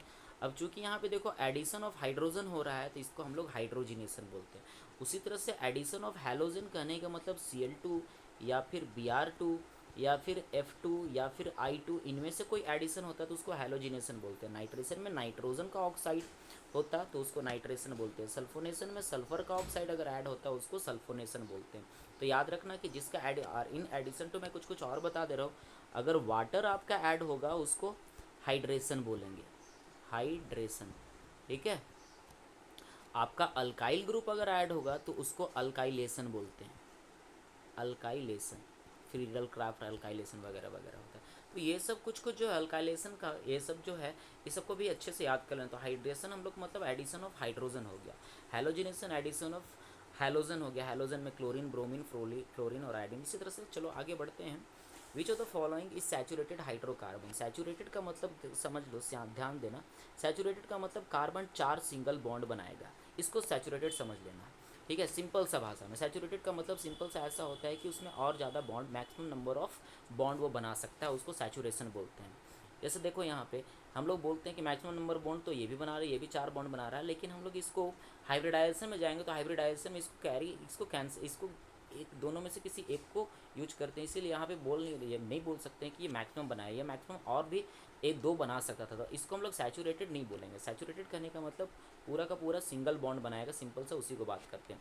[SPEAKER 1] अब चूंकि यहाँ पे देखो एडिशन ऑफ हाइड्रोजन हो रहा है, तो इसको हम लोग हाइड्रोजिनेशन बोलते हैं। उसी तरह से एडिशन ऑफ हैलोजन कहने का मतलब Cl2 या फिर Br2 या फिर F2 या फिर I2, इनमें से कोई एडिशन होता है तो उसको हैलोजिनेशन बोलते हैं। नाइट्रेशन में नाइट्रोजन का ऑक्साइड होता तो उसको नाइट्रेशन बोलते हैं। सल्फोनेशन में सल्फर का ऑक्साइड अगर ऐड होता है उसको सल्फोनेशन बोलते हैं। तो याद रखना कि जिसका इन एडिशन टू मैं कुछ और बता दे रहा हूँ, अगर वाटर आपका ऐड होगा उसको हाइड्रेशन बोलेंगे, हाइड्रेशन, ठीक है। आपका अल्काइल ग्रुप अगर ऐड होगा तो उसको अल्काइलेशन बोलते हैं, अल्काइलेशन, फ्रीडल क्राफ्ट अल्काइलेशन वगैरह वगैरह होता है। तो ये सब कुछ कुछ जो है अल्काइलेशन का, ये सब जो है ये सबको भी अच्छे से याद कर लें। तो हाइड्रेशन हम लोग मतलब एडिशन ऑफ हाइड्रोजन हो गया, हैलोजिनेशन एडिशन ऑफ हैलोजन हो गया, हैलोजन में क्लोरीन, ब्रोमीन, फ्लोरीन और आयोडीन। इसी तरह से चलो आगे बढ़ते हैं। Which of the following is saturated hydrocarbon. Saturated का मतलब समझ लो, ध्यान देना, सैचुरेटेड का मतलब कार्बन 4 सिंगल बॉन्ड बनाएगा, इसको सैचुरेटेड समझ लेना, ठीक है। सिंपल सा भाषा में सैचुरेटेड का मतलब सिंपल सा ऐसा होता है कि उसमें और ज़्यादा bond, maximum number of bond वो बना सकता है, उसको सैचुरेशन बोलते हैं। जैसे देखो यहाँ पे हम लोग बोलते हैं कि मैक्सिमम नंबर बॉन्ड तो ये भी बना रहा है, ये भी 4 बॉन्ड बना रहा है, लेकिन हम लोग इसको हाइब्रिडाइजेशन में जाएंगे तो हाइब्रिडाइजेशन में इसको कैंसिल, इसको एक दोनों में से किसी एक को यूज करते हैं, इसीलिए यहाँ पे नहीं बोल सकते हैं कि ये मैक्सिमम बनाया, ये मैक्सिमम और भी एक दो बना सकता था, तो इसको हम लोग सैचुरेटेड नहीं बोलेंगे। सैचुरेटेड करने का मतलब पूरा का पूरा सिंगल बॉन्ड बनाएगा, सिंपल सा उसी को बात करते हैं।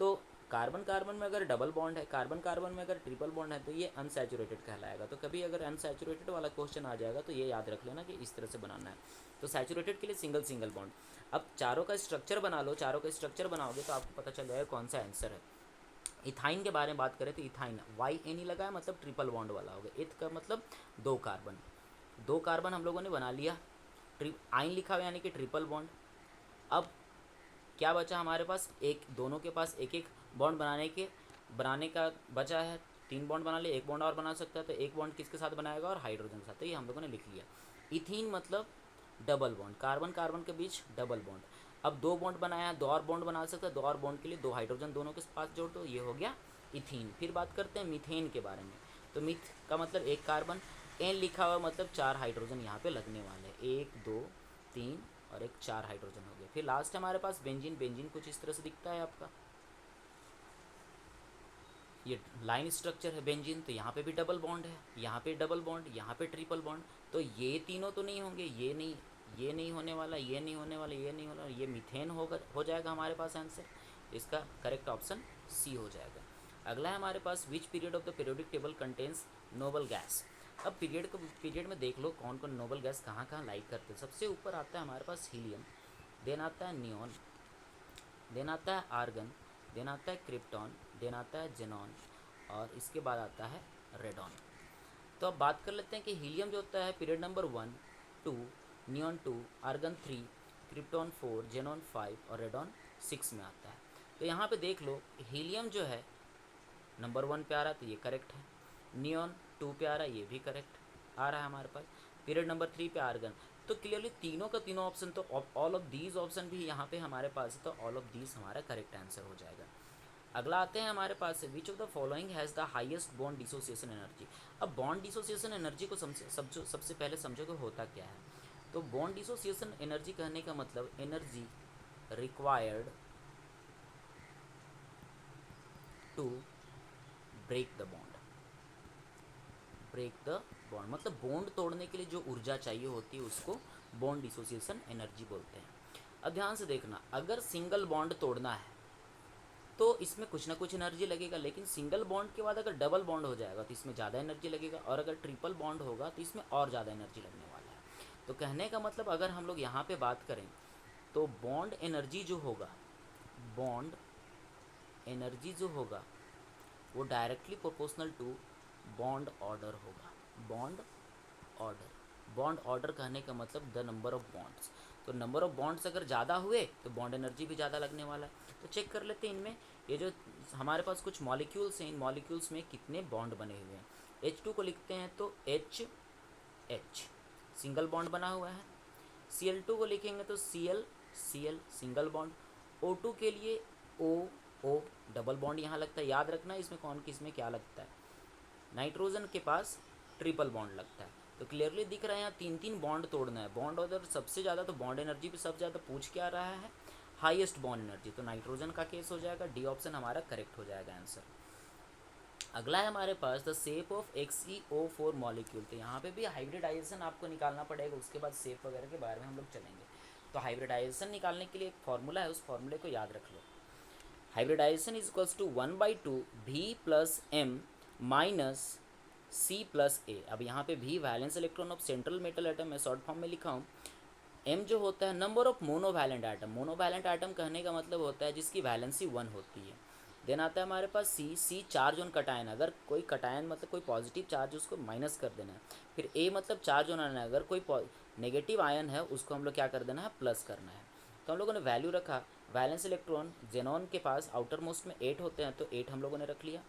[SPEAKER 1] तो कार्बन कार्बन में अगर डबल बॉन्ड है, कार्बन कार्बन में अगर ट्रिपल बॉन्ड है तो ये अनसैचुरेटेड कहलाएगा। तो कभी अगर अनसैचुरेटेड वाला क्वेश्चन आ जाएगा तो ये याद रख लेना कि इस तरह से बनाना है। तो सैचुरेटेड के लिए सिंगल सिंगल बॉन्ड। अब चारों का स्ट्रक्चर बना लो, चारों का स्ट्रक्चर बनाओगे तो आपको पता चल जाएगा कौन सा आंसर है। इथाइन के बारे में बात करें तो इथाइन YN लगाया मतलब ट्रिपल बॉन्ड वाला हो गया। इथ का मतलब 2 कार्बन, 2 कार्बन हम लोगों ने बना लिया, आइन लिखा हुआ यानी कि ट्रिपल बॉन्ड। अब क्या बचा हमारे पास, एक दोनों के पास एक एक बॉन्ड बनाने का बचा है, 3 बॉन्ड बना लिए, एक बॉन्ड और बना सकता है, तो एक बॉन्ड किसके साथ बनाएगा, और हाइड्रोजन के साथ, तो ये हम लोगों ने लिख लिया। इथीन मतलब डबल बॉन्ड, कार्बन कार्बन के बीच डबल बॉन्ड। अब 2 बॉन्ड बनाया, 2 और बॉन्ड बना सकता है, 2 और बॉन्ड के लिए 2 हाइड्रोजन दोनों के पास जोड़ दो, ये हो गया इथीन। फिर बात करते हैं मीथेन के बारे में। तो मीथ का मतलब 1 कार्बन, एन लिखा हुआ मतलब 4 हाइड्रोजन यहाँ पे लगने वाले हैं, 1 2 3 और एक 4 हाइड्रोजन हो गया। फिर लास्ट हमारे पास बेंजीन। बेंजीन कुछ इस तरह से दिखता है आपका, ये लाइन स्ट्रक्चर है बेंजीन। तो यहाँ पे भी डबल बॉन्ड है, यहाँ पे डबल बॉन्ड, यहाँ पे ट्रिपल बॉन्ड। तो ये तीनों तो नहीं होंगे, ये नहीं होने वाला, ये नहीं होने वाला, ये नहीं होने वाला, ये मीथेन हो जाएगा हमारे पास आंसर। इसका करेक्ट ऑप्शन सी हो जाएगा। अगला है हमारे पास which period of the periodic table contains noble gas. अब पीरियड में देख लो कौन कौन नोबल गैस कहाँ कहाँ लाइक करते हैं। सबसे ऊपर आता है हमारे पास हीलियम, देन आता है नियॉन, देन आता है आर्गन, देन आता है क्रिप्टॉन, देन आता है जेनॉन, और इसके बाद आता है रेडॉन। तो अब बात कर लेते हैं कि हीलियम जो होता है period number 1 2, neon 2, argon 3, krypton 4, xenon 5 और रेडॉन 6 में आता है। तो यहाँ पे देख लो हीलियम जो है नंबर 1 पे आ रहा है तो ये करेक्ट है, नियॉन 2 पे आ रहा है ये भी करेक्ट आ रहा है हमारे पास, पीरियड नंबर 3 पे आर्गन। तो क्लियरली तीनों का तीनों ऑप्शन, तो ऑल ऑफ दीज ऑप्शन भी यहाँ पे हमारे पास है, तो ऑल ऑफ दीज हमारा करेक्ट आंसर हो जाएगा। अगला आते हैं हमारे पास which of the following has the highest bond dissociation energy. अब बॉन्ड डिसोसिएशन एनर्जी को सबसे पहले समझो कि होता क्या है। तो बॉन्ड डिसोसिएशन एनर्जी कहने का मतलब energy required to break the bond, break the bond मतलब बॉन्ड तोड़ने के लिए जो ऊर्जा चाहिए होती है उसको बॉन्ड डिसोसिएशन एनर्जी बोलते हैं। अब ध्यान से देखना, अगर सिंगल बॉन्ड तोड़ना है तो इसमें कुछ ना कुछ एनर्जी लगेगा, लेकिन सिंगल बॉन्ड के बाद अगर डबल बॉन्ड हो जाएगा तो इसमें ज़्यादा एनर्जी लगेगा, और अगर ट्रिपल बॉन्ड होगा तो इसमें और ज़्यादा एनर्जी लगने वाला है। तो कहने का मतलब अगर हम लोग यहाँ पे बात करें तो बॉन्ड एनर्जी जो होगा, बॉन्ड एनर्जी जो होगा वो directly proportional to bond order होगा। बॉन्ड ऑर्डर कहने का मतलब द नंबर ऑफ बॉन्ड्स। तो नंबर ऑफ बॉन्ड्स अगर ज़्यादा हुए तो बॉन्ड एनर्जी भी ज़्यादा लगने वाला है। तो चेक कर लेते हैं इनमें, ये जो हमारे पास कुछ मॉलिक्यूल्स हैं, इन मॉलिक्यूल्स में कितने बॉन्ड बने हुए हैं। H2 को लिखते हैं तो H सिंगल बॉन्ड बना हुआ है, Cl2 को लिखेंगे तो Cl सिंगल बॉन्ड, O2 के लिए O डबल बॉन्ड यहाँ लगता है। याद रखना इसमें कौन किस में क्या लगता है। नाइट्रोजन के पास ट्रिपल बॉन्ड लगता है। तो क्लियरली दिख रहा है यहाँ 3 बॉन्ड तोड़ना है। बॉन्ड ऑर्डर सबसे ज़्यादा, तो बॉन्ड एनर्जी भी सबसे ज़्यादा पूछ के आ रहा है, हाईएस्ट बॉन्ड एनर्जी, तो नाइट्रोजन का केस हो जाएगा, डी ऑप्शन हमारा करेक्ट हो जाएगा आंसर। अगला है हमारे पास the shape of XeO4 molecule. तो यहाँ पे भी हाइब्रिडाइजेशन आपको निकालना पड़ेगा, उसके बाद शेप वगैरह के बारे में हम लोग चलेंगे। तो हाइब्रिडाइजेशन निकालने के लिए एक फार्मूला है, उस फार्मूले को याद रख लो। Hybridisation is equals to 1/2 V plus M minus C plus A। अब यहाँ पे V valence electron of central metal atom है, शॉर्ट फॉर्म में लिखा हूँ, एम जो होता है number of monovalent item. Monovalent item कहने का मतलब होता है जिसकी वैलेंसी 1 होती है। देन आता है हमारे पास सी चार्ज ऑन कटायन। अगर कोई कटायन मतलब कोई पॉजिटिव चार्ज उसको माइनस कर देना है। फिर ए मतलब चार्ज ऑन आयन है, अगर कोई नेगेटिव आयन है उसको हम लोग क्या कर देना है, प्लस करना है। तो हम लोगों ने वैल्यू रखा। वैलेंस इलेक्ट्रॉन जेनॉन के पास आउटर मोस्ट में 8 होते हैं, तो 8 हम लोगों ने रख लिया।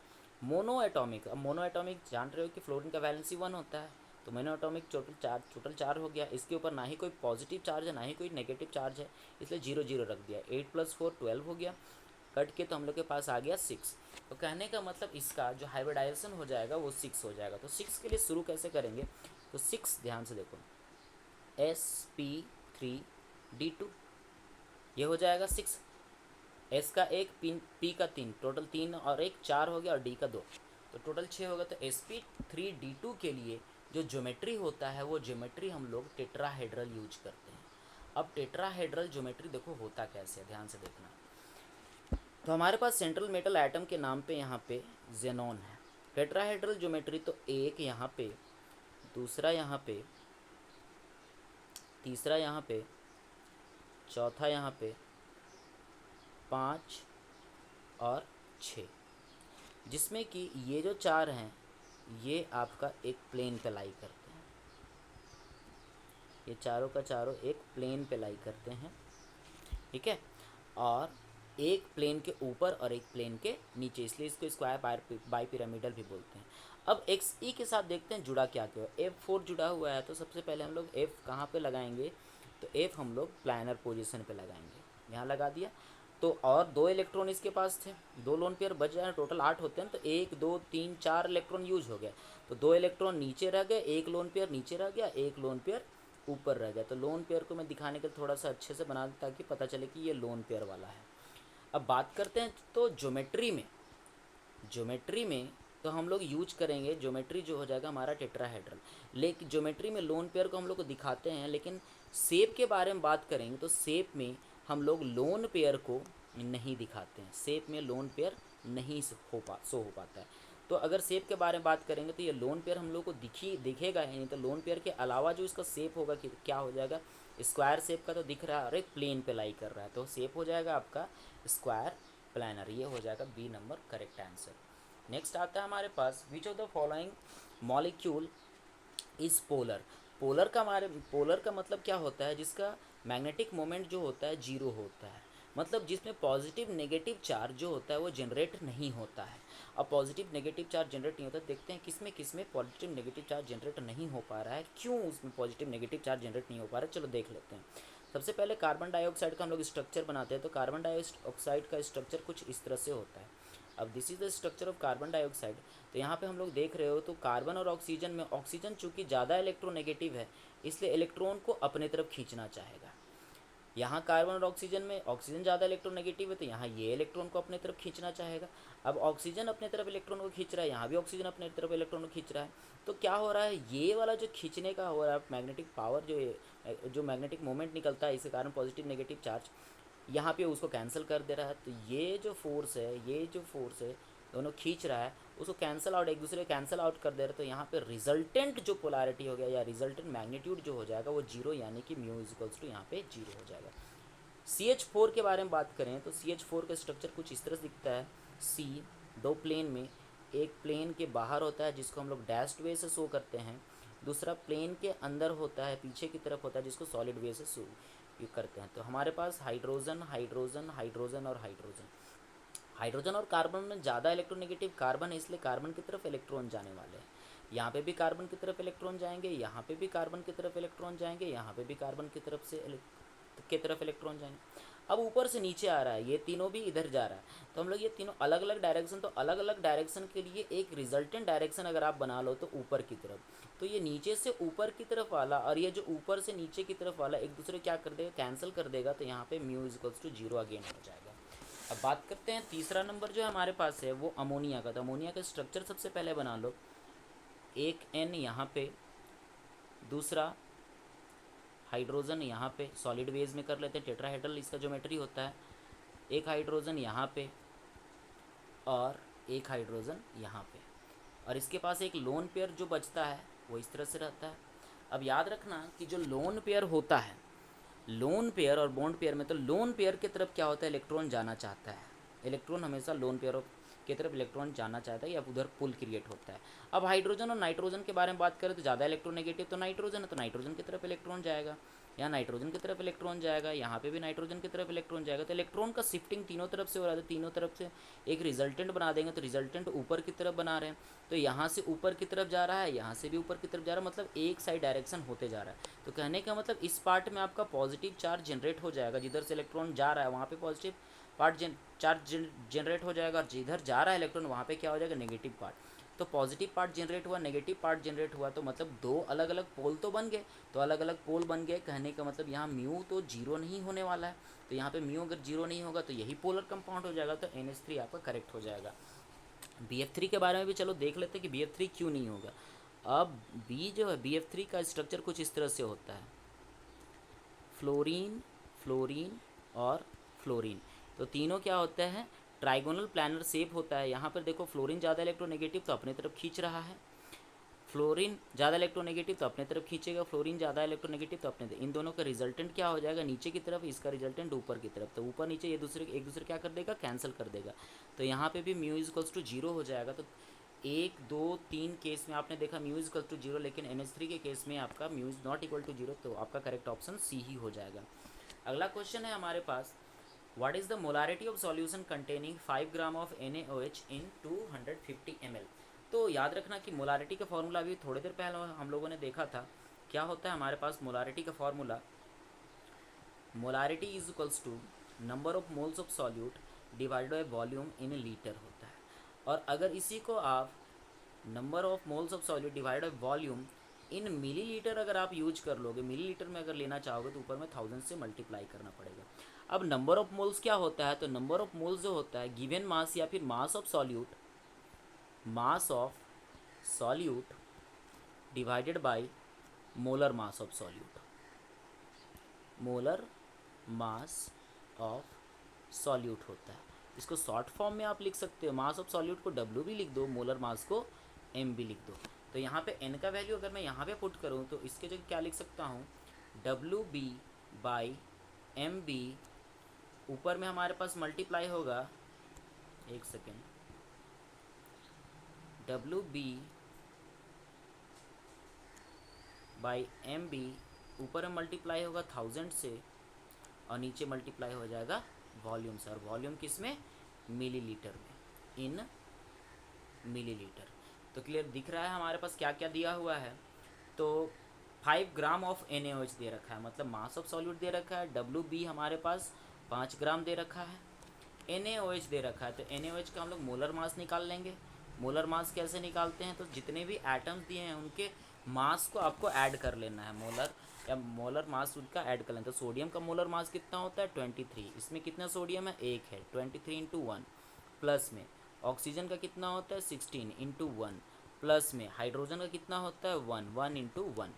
[SPEAKER 1] मोनो एटॉमिक, अब मोनो एटॉमिक जान रहे हो कि फ्लोरीन का वैलेंसी 1 होता है, तो मोनो एटॉमिक टोटल 4 हो गया। इसके ऊपर ना ही कोई पॉजिटिव चार्ज है ना ही कोई नेगेटिव चार्ज है, इसलिए 0 0 रख दिया। 8 + 4 12 हो गया। कट के तो हम लोग के पास आ गया 6। तो कहने का मतलब इसका जो हाइब्रिडाइजेशन हो जाएगा वो 6 हो जाएगा। तो 6 के लिए शुरू कैसे करेंगे, तो 6 ध्यान से देखो, sp3d2 ये हो जाएगा 6। एस का 1 पी का 3, टोटल 3 और 1 4 हो गया, और डी का 2, तो टोटल 6 होगा। तो sp3d2 के लिए जो ज्योमेट्री होता है वो ज्योमेट्री हम लोग टेट्राहेड्रल यूज करते हैं। अब टेट्राहेड्रल ज्योमेट्री देखो होता कैसे है, ध्यान से देखना। तो हमारे पास सेंट्रल मेटल एटम के नाम पे यहाँ पे जेनॉन है। टेट्राहेड्रल ज्योमेट्री तो एक यहाँ पे, दूसरा यहाँ पे, तीसरा यहाँ पे, चौथा यहाँ पे, 5 और 6, जिसमें कि ये जो 4 हैं ये आपका एक प्लेन पे लाई करते हैं। ये चारों का चारों एक प्लेन पे लाई करते हैं, ठीक है। और एक प्लेन के ऊपर और एक प्लेन के नीचे, इसलिए इसको स्क्वायर बाई पिरामिडल भी बोलते हैं। अब एक्स ई के साथ देखते हैं जुड़ा क्या क्या है। F4 जुड़ा हुआ है, तो सबसे पहले हम लोग F कहाँ पे लगाएंगे, तो F हम लोग प्लानर पोजीशन पे लगाएंगे, यहाँ लगा दिया। तो और 2 इलेक्ट्रॉन इसके पास थे, 2 लोन पेयर बच जाए, टोटल 8 होते हैं, तो 1 2 3 4 इलेक्ट्रॉन यूज हो गया। तो 2 इलेक्ट्रॉन नीचे रह गए, 1 लोन पेयर नीचे रह गया, 1 लोन पेयर ऊपर रह गया। तो लोन पेयर को मैं दिखाने के लिए थोड़ा सा अच्छे से बना दूँ ताकि पता चले कि ये लोन पेयर वाला है। अब बात करते हैं तो ज्योमेट्री में तो हम लोग यूज करेंगे, ज्योमेट्री जो हो जाएगा हमारा टेट्राहेड्रल। लेकिन ज्योमेट्री में लोन पेयर को हम लोग को दिखाते हैं, लेकिन शेप के बारे में बात करेंगे तो शेप में हम लोग लोन पेयर को नहीं दिखाते हैं। शेप में लोन पेयर नहीं हो पाता है। तो अगर शेप के बारे में बात करेंगे तो ये लोन पेयर हम लोग को दिखेगा ही नहीं। तो लोन पेयर के अलावा जो इसका शेप होगा कि क्या हो जाएगा, स्क्वायर शेप का तो दिख रहा है, और एक प्लेन पे लाई कर रहा है, तो शेप हो जाएगा आपका स्क्वायर प्लानर। ये हो जाएगा B number correct answer. Next आता है हमारे पास, which of the following molecule is polar. Polar का मतलब क्या होता है, जिसका मैग्नेटिक मोमेंट जो होता है 0 होता है, मतलब जिसमें पॉजिटिव नेगेटिव चार्ज जो होता है वो जनरेट नहीं होता है। अब पॉजिटिव नेगेटिव चार्ज जनरेट नहीं होता, देखते हैं किसमें पॉजिटिव नेगेटिव चार्ज जनरेट नहीं हो पा रहा है, क्यों उसमें पॉजिटिव नेगेटिव चार्ज जनरेट नहीं हो पा रहा है, चलो देख लेते हैं। सबसे पहले कार्बन डाइऑक्साइड का हम लोग स्ट्रक्चर बनाते हैं। तो कार्बन डाइऑक्साइड का स्ट्रक्चर कुछ इस तरह से होता है। अब this is the structure of carbon dioxide. तो यहाँ पे हम लोग देख रहे हो तो कार्बन और ऑक्सीजन में, ऑक्सीजन चूँकि ज़्यादा इलेक्ट्रोनेगेटिव है इसलिए इलेक्ट्रॉन को अपने तरफ खींचना चाहेगा। यहाँ कार्बन और ऑक्सीजन में ऑक्सीजन ज़्यादा इलेक्ट्रोनेगेटिव है, तो यहाँ ये इलेक्ट्रॉन को अपने तरफ खींचना चाहेगा। अब ऑक्सीजन अपने तरफ इलेक्ट्रॉन को खींच रहा है, यहाँ भी ऑक्सीजन अपने तरफ इलेक्ट्रॉन को खींच रहा है। तो क्या हो रहा है, ये वाला जो खींचने का हो रहा है मैग्नेटिक पावर, जो मैग्नेटिक मोमेंट निकलता है इसके कारण पॉजिटिव नेगेटिव चार्ज, यहाँ पे उसको कैंसिल कर दे रहा है। तो ये जो फोर्स है दोनों खींच रहा है, उसको कैंसिल आउट, एक दूसरे कैंसिल आउट कर दे रहा है। तो यहाँ पे रिजल्टेंट जो पोलैरिटी हो गया या रिजल्टेंट मैग्नीट्यूड जो हो जाएगा वो 0, यानी कि म्यू इक्वल्स टू यहाँ पे 0 हो जाएगा। CH4 के बारे में बात करें तो CH4 का स्ट्रक्चर कुछ इस तरह से दिखता है। C 2 प्लेन में, एक प्लेन के बाहर होता है जिसको हम लोग डैश्ड वे से शो करते हैं, दूसरा प्लेन के अंदर होता है, पीछे की तरफ होता है जिसको सॉलिड वे से शो करते हैं। तो हमारे पास हाइड्रोजन हाइड्रोजन हाइड्रोजन और हाइड्रोजन और कार्बन में ज़्यादा इलेक्ट्रोनेगेटिव कार्बन है, इसलिए कार्बन की तरफ इलेक्ट्रॉन जाने वाले हैं। यहाँ पे भी कार्बन की तरफ इलेक्ट्रॉन जाएंगे, यहाँ पे भी कार्बन की तरफ इलेक्ट्रॉन जाएंगे, यहाँ पे भी कार्बन की तरफ इलेक्ट्रॉन जाएंगे। अब ऊपर से नीचे आ रहा है, ये तीनों भी इधर जा रहा है, तो हम लोग ये तीनों अलग अलग डायरेक्शन, तो अलग अलग डायरेक्शन के लिए एक रिजल्टेंट डायरेक्शन अगर आप बना लो तो ऊपर की तरफ, तो ये नीचे से ऊपर की तरफ वाला और ये जो ऊपर से नीचे की तरफ वाला एक दूसरे क्या कर देगा, कैंसिल कर देगा। तो यहाँ पे म्यू इक्वल्स टू 0 अगेन हो जाएगा। अब बात करते हैं तीसरा नंबर जो हमारे पास है वो अमोनिया का। तो अमोनिया का स्ट्रक्चर सबसे पहले बना लो, एक N यहाँ पे, दूसरा हाइड्रोजन यहाँ पे, सॉलिड वेज में कर लेते हैं, टेट्राहेड्रल इसका ज्योमेट्री होता है, एक हाइड्रोजन यहाँ पे और एक हाइड्रोजन यहाँ पे, और इसके पास एक लोन पेयर जो बचता है वो इस तरह से रहता है। अब याद रखना कि जो लोन पेयर होता है लोन पेयर और बॉन्ड पेयर में, तो लोन पेयर की तरफ क्या होता है, इलेक्ट्रॉन जाना चाहता है, इलेक्ट्रॉन हमेशा लोन पेयर की तरफ इलेक्ट्रॉन जाना चाहता है या उधर पुल क्रिएट होता है। अब हाइड्रोजन और नाइट्रोजन के बारे में बात करें तो ज़्यादा इलेक्ट्रोनेगेटिव तो नाइट्रोजन है, तो नाइट्रोजन की तरफ इलेक्ट्रॉन जाएगा, यहाँ नाइट्रोजन की तरफ इलेक्ट्रॉन जाएगा, यहाँ पे भी नाइट्रोजन की तरफ इलेक्ट्रॉन जाएगा। तो इलेक्ट्रॉन का शिफ्टिंग तीनों तरफ से हो रहा है, तो तीनों तरफ से एक रिजल्टेंट बना देंगे, तो रिजल्टेंट ऊपर की तरफ बना रहे हैं, तो यहाँ से ऊपर की तरफ जा रहा है, यहाँ से भी ऊपर की तरफ जा रहा है, मतलब एक साइड डायरेक्शन होते जा रहा है। तो कहने का मतलब इस पार्ट में आपका पॉजिटिव चार्ज जनरेट हो जाएगा, जिधर से इलेक्ट्रॉन जा रहा है वहाँ पे पॉजिटिव चार्ज जनरेट हो जाएगा, और जिधर जा रहा है इलेक्ट्रॉन वहाँ पे क्या हो जाएगा, नेगेटिव पार्ट। तो पॉजिटिव पार्ट जनरेट हुआ, नेगेटिव पार्ट जनरेट हुआ, तो मतलब दो अलग अलग पोल तो बन गए, तो अलग अलग पोल बन गए, कहने का मतलब यहाँ म्यू तो जीरो नहीं होने वाला है, तो यहाँ पे म्यू अगर जीरो नहीं होगा तो यही पोलर कंपाउंड हो जाएगा, तो NH3 आपका करेक्ट हो जाएगा। BF3 के बारे में भी चलो देख लेते हैं कि BF3 क्यों नहीं होगा। अब बी जो है BF3 का स्ट्रक्चर कुछ इस तरह से होता है, फ्लोरीन, फ्लोरीन और फ्लोरीन, तो तीनों क्या होते हैं, ट्राइगोनल प्लानर शेप होता है। यहाँ पर देखो फ्लोरीन ज़्यादा इलेक्ट्रोनेगेटिव तो अपने तरफ खींच रहा है, फ्लोरीन ज़्यादा इलेक्ट्रोनेगेटिव तो अपने तरफ खींचेगा, फ्लोरीन ज़्यादा इलेक्ट्रोनेगेटिव तो अपने तरफ। इन दोनों का रिजल्टेंट क्या हो जाएगा, नीचे की तरफ, इसका रिजल्टेंट ऊपर की तरफ, तो ऊपर नीचे ये दूसरे एक दूसरे क्या कर देगा, कैंसिल कर देगा, तो यहाँ पे भी म्यू इक्वल्स टू जीरो हो जाएगा। तो 1 2 3 केस में आपने देखा म्यू इक्वल टू जीरो, लेकिन NH3 के केस में आपका mu is not equal to zero, तो आपका करेक्ट ऑप्शन सी ही हो जाएगा। अगला क्वेश्चन है हमारे पास, what is the molarity of solution containing 5 gram of NaOH in 250 ml। तो याद रखना कि मोलारिटी का फॉर्मूला अभी थोड़ी देर पहले हम लोगों ने देखा था, क्या होता है हमारे पास मोलारिटी का formula, molarity is equals to number of moles of solute divided by volume in litre होता है। और अगर इसी को आप number of moles of solute divided by volume in millilitre अगर आप यूज कर लोगे, मिलीलीटर में अगर लेना चाहोगे तो ऊपर में 1000 से मल्टीप्लाई करना पड़ेगा। अब नंबर ऑफ मोल्स क्या होता है, तो नंबर ऑफ मोल्स जो होता है गिवन मास या फिर mass of solute, mass of solute divided by molar mass of solute, molar mass of solute होता है। इसको शॉर्ट फॉर्म में आप लिख सकते हो, मास ऑफ सॉल्यूट को W भी लिख दो, मोलर मास को M भी लिख दो। तो यहाँ पे N का वैल्यू अगर मैं यहाँ पे पुट करूँ तो इसके जगह क्या लिख सकता हूँ, WB बाई MB, ऊपर में हमारे पास मल्टीप्लाई होगा, एक सेकेंड, WB बाई MB, ऊपर में मल्टीप्लाई होगा 1000 से, और नीचे मल्टीप्लाई हो जाएगा वॉल्यूम से, और वॉल्यूम किस में, मिलीलीटर में, इन मिलीलीटर। तो क्लियर दिख रहा है हमारे पास क्या क्या दिया हुआ है। तो 5 ग्राम ऑफ NaOH दे रखा है, मतलब मास ऑफ सॉल्यूट दे रखा है, WB हमारे पास 5 ग्राम दे रखा है, NaOH दे रखा है, तो NaOH का हम लोग मोलर मास निकाल लेंगे। मोलर मास कैसे निकालते हैं, तो जितने भी एटम्स दिए हैं उनके मास को आपको ऐड कर लेना है, मोलर या मोलर मास उनका ऐड कर लेना। तो सोडियम का मोलर मास कितना होता है 23, इसमें कितना सोडियम है, एक है, 23 इंटू 1, प्लस में ऑक्सीजन का कितना होता है 16 इंटू 1, प्लस में हाइड्रोजन का कितना होता है 1 इंटू 1,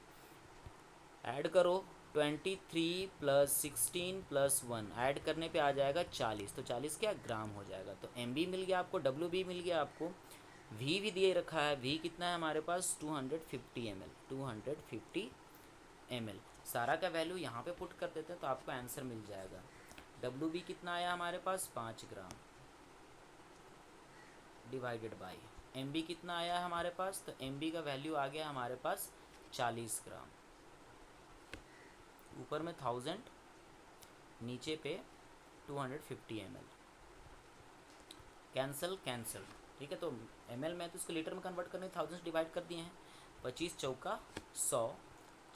[SPEAKER 1] ऐड करो 23 प्लस 16 प्लस 1, ऐड करने पे आ जाएगा 40, तो 40 क्या ग्राम हो जाएगा। तो MB मिल गया आपको, WB मिल गया आपको, V भी दिए रखा है, V कितना है हमारे पास 250 ml, 250 ml, सारा का वैल्यू यहाँ पे पुट कर देते हैं तो आपको आंसर मिल जाएगा। WB कितना आया हमारे पास 5 ग्राम डिवाइडेड बाई MB कितना आया है हमारे पास, तो MB का वैल्यू आ गया हमारे पास 40 ग्राम, ऊपर में 1000, नीचे पे 250 ml, कैंसल कैंसल, ठीक है। तो ml में तो इसको लीटर में कन्वर्ट करने 1000 से डिवाइड कर दिए हैं, 25 चौका 100,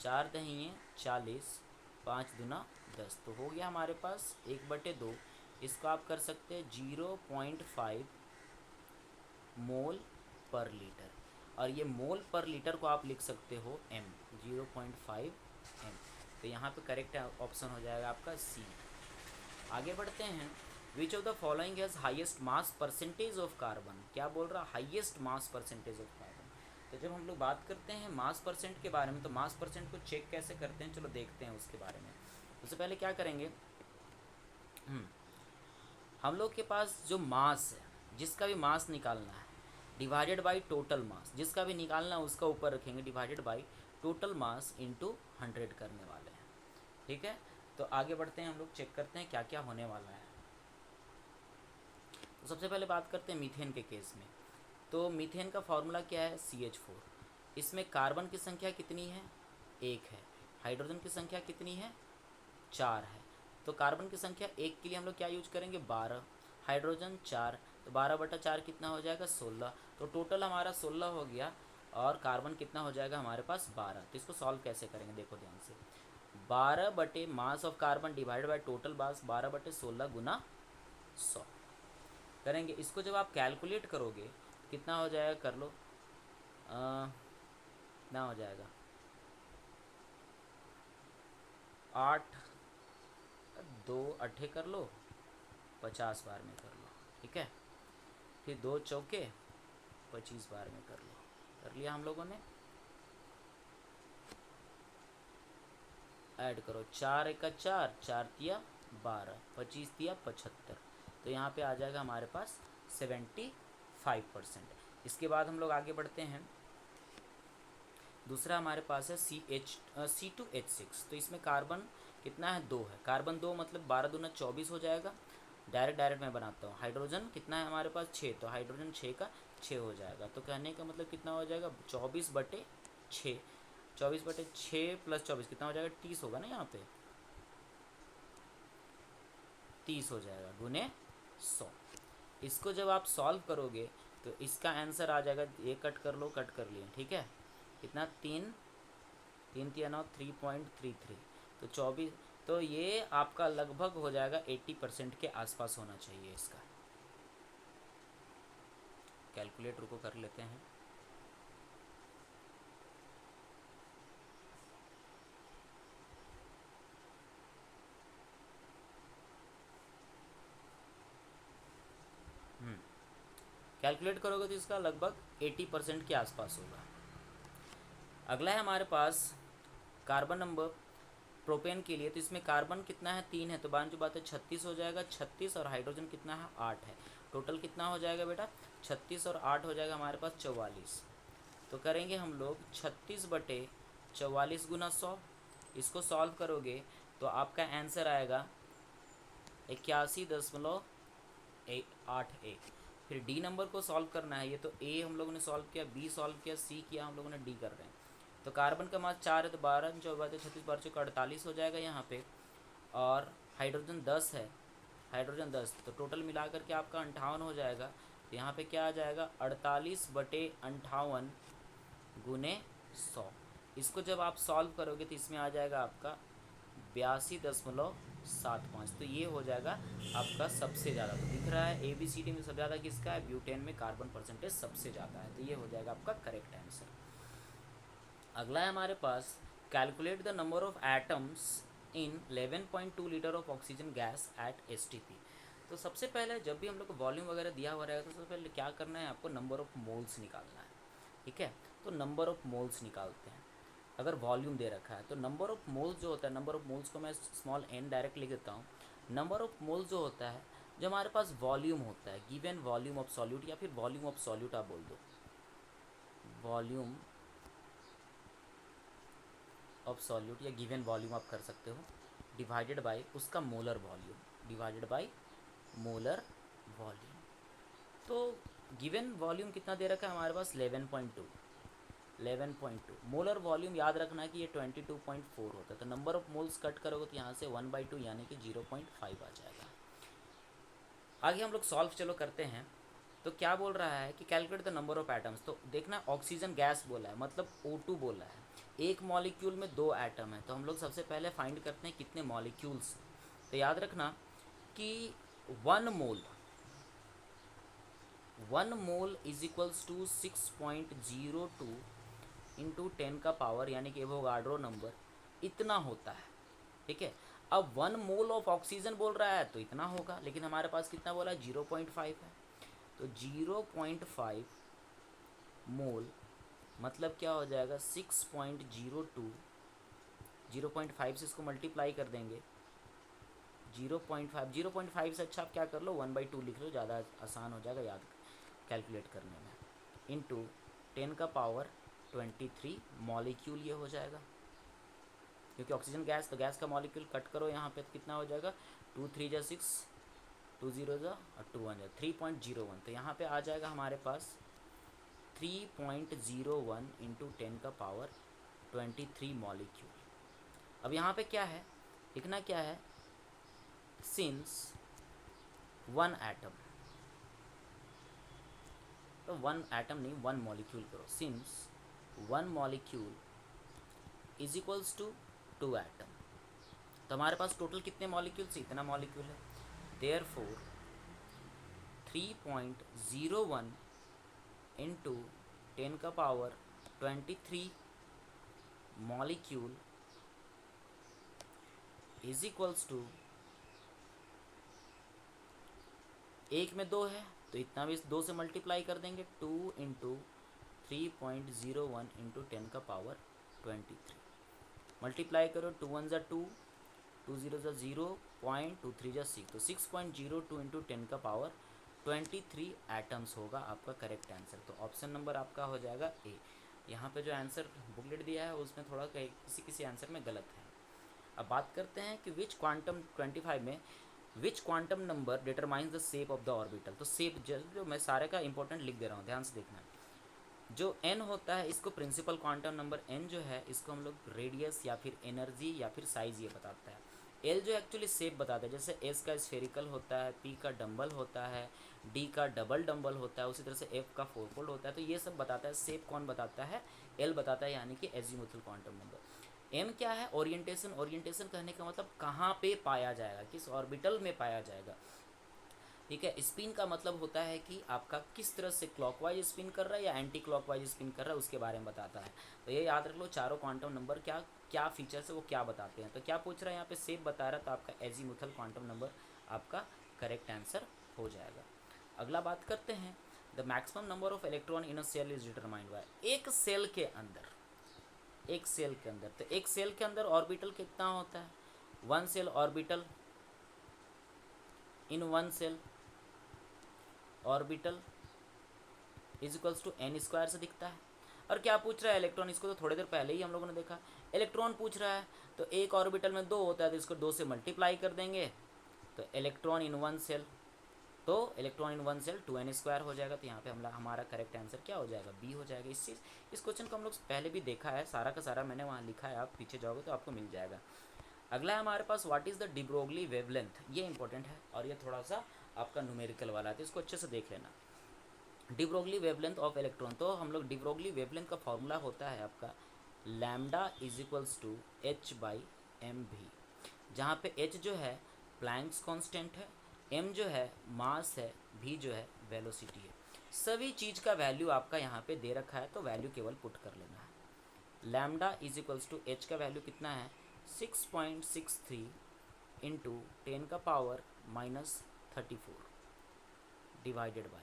[SPEAKER 1] 4 दही 40, 5 दूना 10, तो हो गया हमारे पास 1/2। इसको आप कर सकते हैं 0.5 मोल पर लीटर, और ये मोल पर लीटर को आप लिख सकते हो M, 0.5 M, तो यहाँ पे करेक्ट ऑप्शन हो जाएगा आपका C। आगे बढ़ते हैं, which of the following has highest mass percentage of carbon, क्या बोल रहा, highest mass percentage of carbon. तो जब हम लोग बात करते हैं मास परसेंट के बारे में, तो मास परसेंट को चेक कैसे करते हैं, चलो देखते हैं उसके बारे में। उससे पहले क्या करेंगे, हम लोग के पास जो मास है, जिसका भी मास निकालना है, डिवाइडेड बाई टोटल मास, जिसका भी निकालना है उसका ऊपर रखेंगे, divided by total mass into 100 करने वाले हैं, ठीक है। तो आगे बढ़ते हैं, हम लोग चेक करते हैं क्या क्या होने वाला है। तो सबसे पहले बात करते हैं मीथेन के केस में। तो मीथेन का फॉर्मूला क्या है, CH4। इसमें कार्बन की संख्या कितनी है, 1 है। हाइड्रोजन की संख्या कितनी है, 4 है। तो कार्बन की संख्या 1 के लिए हम लोग क्या यूज करेंगे, 12। हाइड्रोजन 4, तो 12/4 कितना हो जाएगा, 16। तो टोटल हमारा 16 हो गया, और कार्बन कितना हो जाएगा हमारे पास, 12। तो इसको सॉल्व कैसे करेंगे, देखो ध्यान से। 12 बटे mass of carbon divide by total mass, 12/16 गुना 100 करेंगे। इसको जब आप कैलकुलेट करोगे कितना हो जाएगा, कर लो, कितना हो जाएगा, 8 2 8 कर लो, 50 बार में कर लो, ठीक है। फिर 2 चौके 25 बार में कर लो, कर लिया हम लोगों ने। ऐड करो, 4 1 4, 4 तिया 12, 25 तिया 75। तो यहाँ पे आ जाएगा हमारे पास 75%। इसके बाद हम लोग आगे बढ़ते हैं। दूसरा हमारे पास है C2H6। तो इसमें कार्बन कितना है, 2 है। कार्बन 2 मतलब 12 दूना 24 हो जाएगा। डायरेक्ट मैं बनाता हूँ। हाइड्रोजन कितना है हमारे पास, 6। तो हाइड्रोजन 6 का 6 हो जाएगा। तो कहने का मतलब कितना हो जाएगा, 24/6। 24/6 + 24 कितना हो जाएगा, 30 होगा ना, यहाँ पे 30 हो जाएगा गुने 100। इसको जब आप सॉल्व करोगे तो इसका आंसर आ जाएगा, ये कट कर लो, कट कर लिए, ठीक है। कितना, 3 3 3 9 3.33। तो 24, तो ये आपका लगभग हो जाएगा 80% के आसपास होना चाहिए इसका। कैलकुलेटर को कर लेते हैं। कैलकुलेट करोगे तो इसका लगभग 80% के आसपास होगा। अगला है हमारे पास कार्बन नंबर प्रोपेन के लिए। तो इसमें कार्बन कितना है, 3 है। तो बात है 36 हो जाएगा, 36। और हाइड्रोजन कितना है, 8 है। टोटल कितना हो जाएगा बेटा, 36 और 8 हो जाएगा हमारे पास 44। तो करेंगे हम लोग 36/44 गुना 100। इसको सॉल्व करोगे तो आपका आंसर आएगा 81.81। फिर डी नंबर को सॉल्व करना है। ये तो ए हम लोगों ने सॉल्व किया, बी सॉल्व किया, सी किया, हम लोगों ने डी कर रहे हैं। तो कार्बन का मास 4 है, तो 12 14 36 12 चौका 48 हो जाएगा यहाँ पे। और हाइड्रोजन 10 है, हाइड्रोजन 10, तो टोटल मिला करके आपका 58 हो जाएगा। तो यहाँ पे क्या आ जाएगा, 48/58 गुने 100। इसको जब आप सॉल्व करोगे तो इसमें आ जाएगा आपका 82.75। तो ये हो जाएगा आपका सबसे ज़्यादा। तो दिख रहा है ABCD में सबसे ज़्यादा किसका है, ब्यूटेन में कार्बन परसेंटेज सबसे ज़्यादा है। तो ये हो जाएगा आपका करेक्ट आंसर। अगला है हमारे पास, calculate the number of atoms in 11.2 litre of oxygen gas at STP। तो सबसे पहले जब भी हम लोग को वॉल्यूम वगैरह दिया हुआ रहेगा तो सबसे पहले क्या करना है, आपको नंबर ऑफ मोल्स निकालना है, ठीक है। तो नंबर ऑफ मोल्स निकालते हैं। अगर वॉल्यूम दे रखा है तो नंबर ऑफ मोल्स जो होता है, नंबर ऑफ मोल्स को मैं स्मॉल n डायरेक्ट लिख देता हूँ। नंबर ऑफ मोल्स जो होता है, जो हमारे पास वॉल्यूम होता है, गिवन वॉल्यूम ऑफ सॉल्यूट, या फिर वॉल्यूम ऑफ सॉल्यूट आप बोल दो, वॉल्यूम ऑफ सॉल्यूट या गिवन वॉल्यूम आप कर सकते हो, डिवाइडेड बाय उसका molar volume, divided by molar volume. तो गिवन वॉल्यूम कितना दे रखा है हमारे पास, 11.2। मोलर वॉल्यूम याद रखना है कि ये 22.4 होता है। तो नंबर ऑफ मोल्स कट करोगे तो यहाँ से 1/2 यानी कि 0.5 आ जाएगा। आगे हम लोग सॉल्व चलो करते हैं। तो क्या बोल रहा है कि calculate the number of atoms. तो देखना, ऑक्सीजन गैस बोला है, मतलब O2 बोला है। एक मॉलिक्यूल में 2 एटम है। तो हम लोग सबसे पहले फाइंड करते हैं कितने मॉलिक्यूल्स। तो याद रखना कि 1 mole is equals to 6.02 into 10 का पावर, यानी कि एवोगाड्रो नंबर इतना होता है, ठीक है। अब 1 मोल ऑफ ऑक्सीजन बोल रहा है तो इतना होगा, लेकिन हमारे पास कितना बोला है, 0.5 है। तो 0.5 मोल मतलब क्या हो जाएगा, 6.02, 0.5 से इसको मल्टीप्लाई कर देंगे। 0.5 से अच्छा आप क्या कर लो, 1/2 लिख लो, ज़्यादा आसान हो जाएगा याद कैलकुलेट करने में। इंटू 10 का पावर 23 मॉलिक्यूल ये हो जाएगा। क्योंकि ऑक्सीजन गैस, तो गैस का मॉलिक्यूल कट करो यहाँ पे तो कितना हो जाएगा, 2 3 जा 6, 2 0 जा और 2 1 जा 3.01। तो यहाँ पे आ जाएगा हमारे पास 3.01 इंटू 10 का पावर 23 मॉलिक्यूल। अब यहाँ पे क्या है, लिखना क्या है, सिंस 1 एटम, तो 1 एटम नहीं 1 मॉलिक्यूल करो, since 1 molecule is equals to 2 atom. तो हमारे पास टोटल कितने मॉलिक्यूल से, इतना मॉलिक्यूल है, देयरफॉर 3.01 इंटू 10 का power 23 molecule is equals to, एक में 2 है तो इतना भी 2 से मल्टीप्लाई कर देंगे, 2 इंटू 3.01 इंटू 10 का पावर 23, मल्टीप्लाई करो, 2 1 जा 2, 2 0 जा 0.23 जा 6, तो 6.02 इंटू 10 का पावर 23 एटम्स होगा आपका करेक्ट आंसर। तो ऑप्शन नंबर आपका हो जाएगा ए। यहाँ पे जो आंसर बुकलेट दिया है उसमें थोड़ा किसी आंसर में गलत है। अब बात करते हैं कि विच क्वांटम 25 में which quantum number determines the shape of the orbital. तो शेप जो मैं सारे का इंपॉर्टेंट लिख दे रहा हूँ, ध्यान से देखना। जो n होता है इसको प्रिंसिपल क्वांटम नंबर n जो है इसको हम लोग रेडियस या फिर एनर्जी या फिर साइज ये बताता है। l जो एक्चुअली शेप बताता है, जैसे s का स्फेरिकल होता है, p का डम्बल होता है, d का डबल डम्बल होता है, उसी तरह से f का फोरफोल्ड होता है। तो ये सब बताता है, शेप कौन बताता है, l बताता है, यानी कि एजीमुथल क्वांटम नंबर। m क्या है, ओरिएंटेशन। ओरिएंटेशन कहने का मतलब कहाँ पे पाया जाएगा, किस ऑर्बिटल में पाया जाएगा, ठीक है। स्पिन का मतलब होता है कि आपका किस तरह से क्लॉकवाइज स्पिन कर रहा है या एंटी क्लॉकवाइज स्पिन कर रहा है, उसके बारे में बताता है। तो ये याद रख लो, चारों क्वांटम नंबर क्या क्या फीचर्स है वो क्या बताते हैं। तो क्या पूछ रहा है यहाँ पे, शेप बता रहा है, तो आपका एजीमुथल क्वांटम नंबर आपका करेक्ट आंसर हो जाएगा। अगला बात करते हैं, the maximum number of electron in a shell is determined by, एक सेल के अंदर, एक सेल के अंदर, तो एक सेल के अंदर ऑर्बिटल कितना होता है, 1 shell orbital in 1 shell orbital is equals to n square से दिखता है। और क्या पूछ रहा है, इलेक्ट्रॉन, इसको तो थोड़ी देर पहले ही हम लोगों ने देखा, इलेक्ट्रॉन पूछ रहा है। तो एक ऑर्बिटल में 2 होता है तो इसको 2 से मल्टीप्लाई कर देंगे, तो इलेक्ट्रॉन इन 1 सेल, तो electron in 1 shell 2n square हो जाएगा। तो यहाँ पे हमारा करेक्ट आंसर क्या हो जाएगा, बी हो जाएगा। इस क्वेश्चन को हम लोग पहले भी देखा है, सारा का सारा मैंने वहाँ लिखा है, आप पीछे जाओगे तो आपको मिल जाएगा। अगला है हमारे पास, what is the de Broglie wavelength. ये इंपॉर्टेंट है और ये थोड़ा सा आपका न्यूमेरिकल वाला है, तो इसको अच्छे से देख लेना। De Broglie wavelength of electron, तो हम लोग डी ब्रोगली वेवलेंथ का फॉर्मूला होता है आपका lambda is equals to h by m v, जहाँ पे एच जो है प्लैंक्स कांस्टेंट है, एम जो है मास है, भी जो है वेलोसिटी है। सभी चीज़ का वैल्यू आपका यहाँ पे दे रखा है, तो वैल्यू केवल पुट कर लेना है। Lambda is equals to h का वैल्यू कितना है, 6.63 इंटू 10 का पावर -34 डिवाइडेड बाई,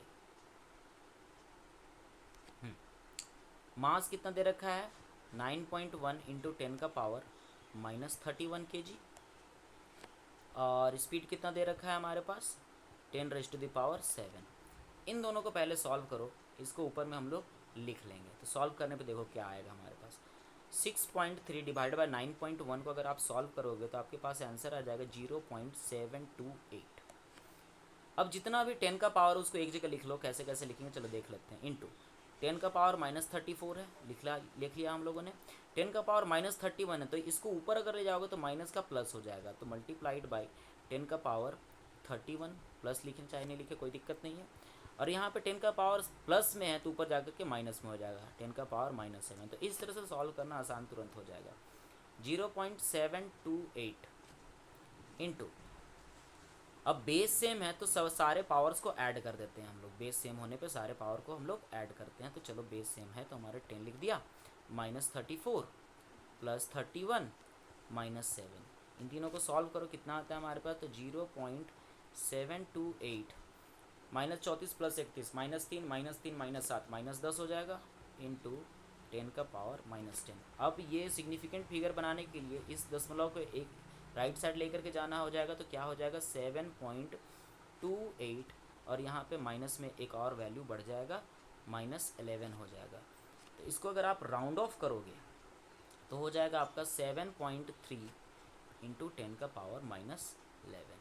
[SPEAKER 1] मास कितना दे रखा है, 9.1 इंटू 10 का पावर -31 kg, और स्पीड कितना दे रखा है हमारे पास, 10⁻⁷। इन दोनों को पहले सॉल्व करो, इसको ऊपर में हम लोग लिख लेंगे। तो सॉल्व करने पे देखो क्या आएगा हमारे पास, 6.3 डिवाइड बाई 9.1 को अगर आप सॉल्व करोगे तो आपके पास आंसर आ जाएगा 0.728। अब जितना भी 10 का पावर उसको एक जगह लिख लो, कैसे कैसे लिखेंगे चलो देख लेते हैं। इंटू 10 का पावर -34 है, लिख लिया हम लोगों ने। 10 का पावर -31 है, तो इसको ऊपर अगर ले जाओगे तो माइनस का प्लस हो जाएगा, तो मल्टीप्लाइड बाई 10 का पावर 31, प्लस लिखें चाहे नहीं लिखे कोई दिक्कत नहीं है। और यहाँ पे 10 का पावर प्लस में है तो ऊपर जाकर के माइनस में हो जाएगा, 10 का पावर -7। तो इस तरह से सॉल्व करना आसान तुरंत हो जाएगा। 0.728 इंटू, अब बेस सेम है तो सब सारे पावर्स को ऐड कर देते हैं हम लोग, बेस सेम होने पे सारे पावर को हम लोग ऐड करते हैं। तो चलो बेस सेम है तो हमारे 10 लिख दिया, -34 + 31 -7, इन तीनों को सॉल्व करो कितना आता है हमारे पास, तो 0.728 -34 + 31 -3 -3 -7 -10 हो जाएगा, इंटू 10 का पावर -10। अब ये सिग्निफिकेंट फिगर बनाने के लिए इस दशमलव को एक राइट साइड लेकर के जाना हो जाएगा, तो क्या हो जाएगा 7.28, और यहाँ पे माइनस में एक और वैल्यू बढ़ जाएगा, -11 हो जाएगा। तो इसको अगर आप राउंड ऑफ करोगे तो हो जाएगा आपका 7.3 इंटू 10⁻⁻11।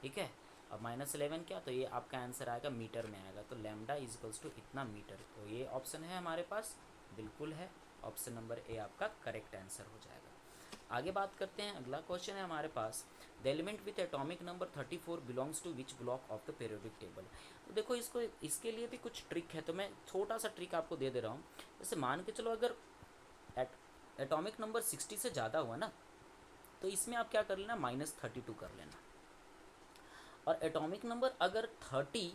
[SPEAKER 1] ठीक है, अब -11 क्या, तो ये आपका आंसर आएगा मीटर में आएगा, तो लैम्डा इज इक्वल्स टू इतना मीटर। तो ये ऑप्शन है हमारे पास, बिल्कुल है, ऑप्शन नंबर ए आपका करेक्ट आंसर हो जाएगा। आगे बात करते हैं, अगला क्वेश्चन है हमारे पास, the element with atomic number 34 belongs to which block of the periodic table. तो देखो इसको, इसके लिए भी कुछ ट्रिक है, तो मैं छोटा सा ट्रिक आपको दे रहा हूँ। जैसे मान के चलो अगर एटॉमिक नंबर 60 से ज़्यादा हुआ ना, तो इसमें आप क्या कर लेना, -32 कर लेना। और एटॉमिक नंबर अगर 30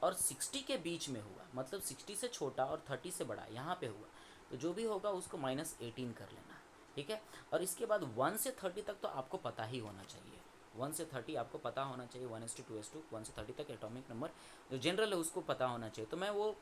[SPEAKER 1] और 60 के बीच में हुआ, मतलब 60 से छोटा और 30 से बड़ा यहाँ पे हुआ, तो जो भी होगा उसको -18 कर लेना। ठीक है, और इसके बाद 1 से 30 तक तो आपको पता ही होना चाहिए, 1 से 30 आपको पता होना चाहिए, 1:2:2 1 से 30 तक एटॉमिक नंबर जो जनरल है उसको पता होना चाहिए। तो मैं वो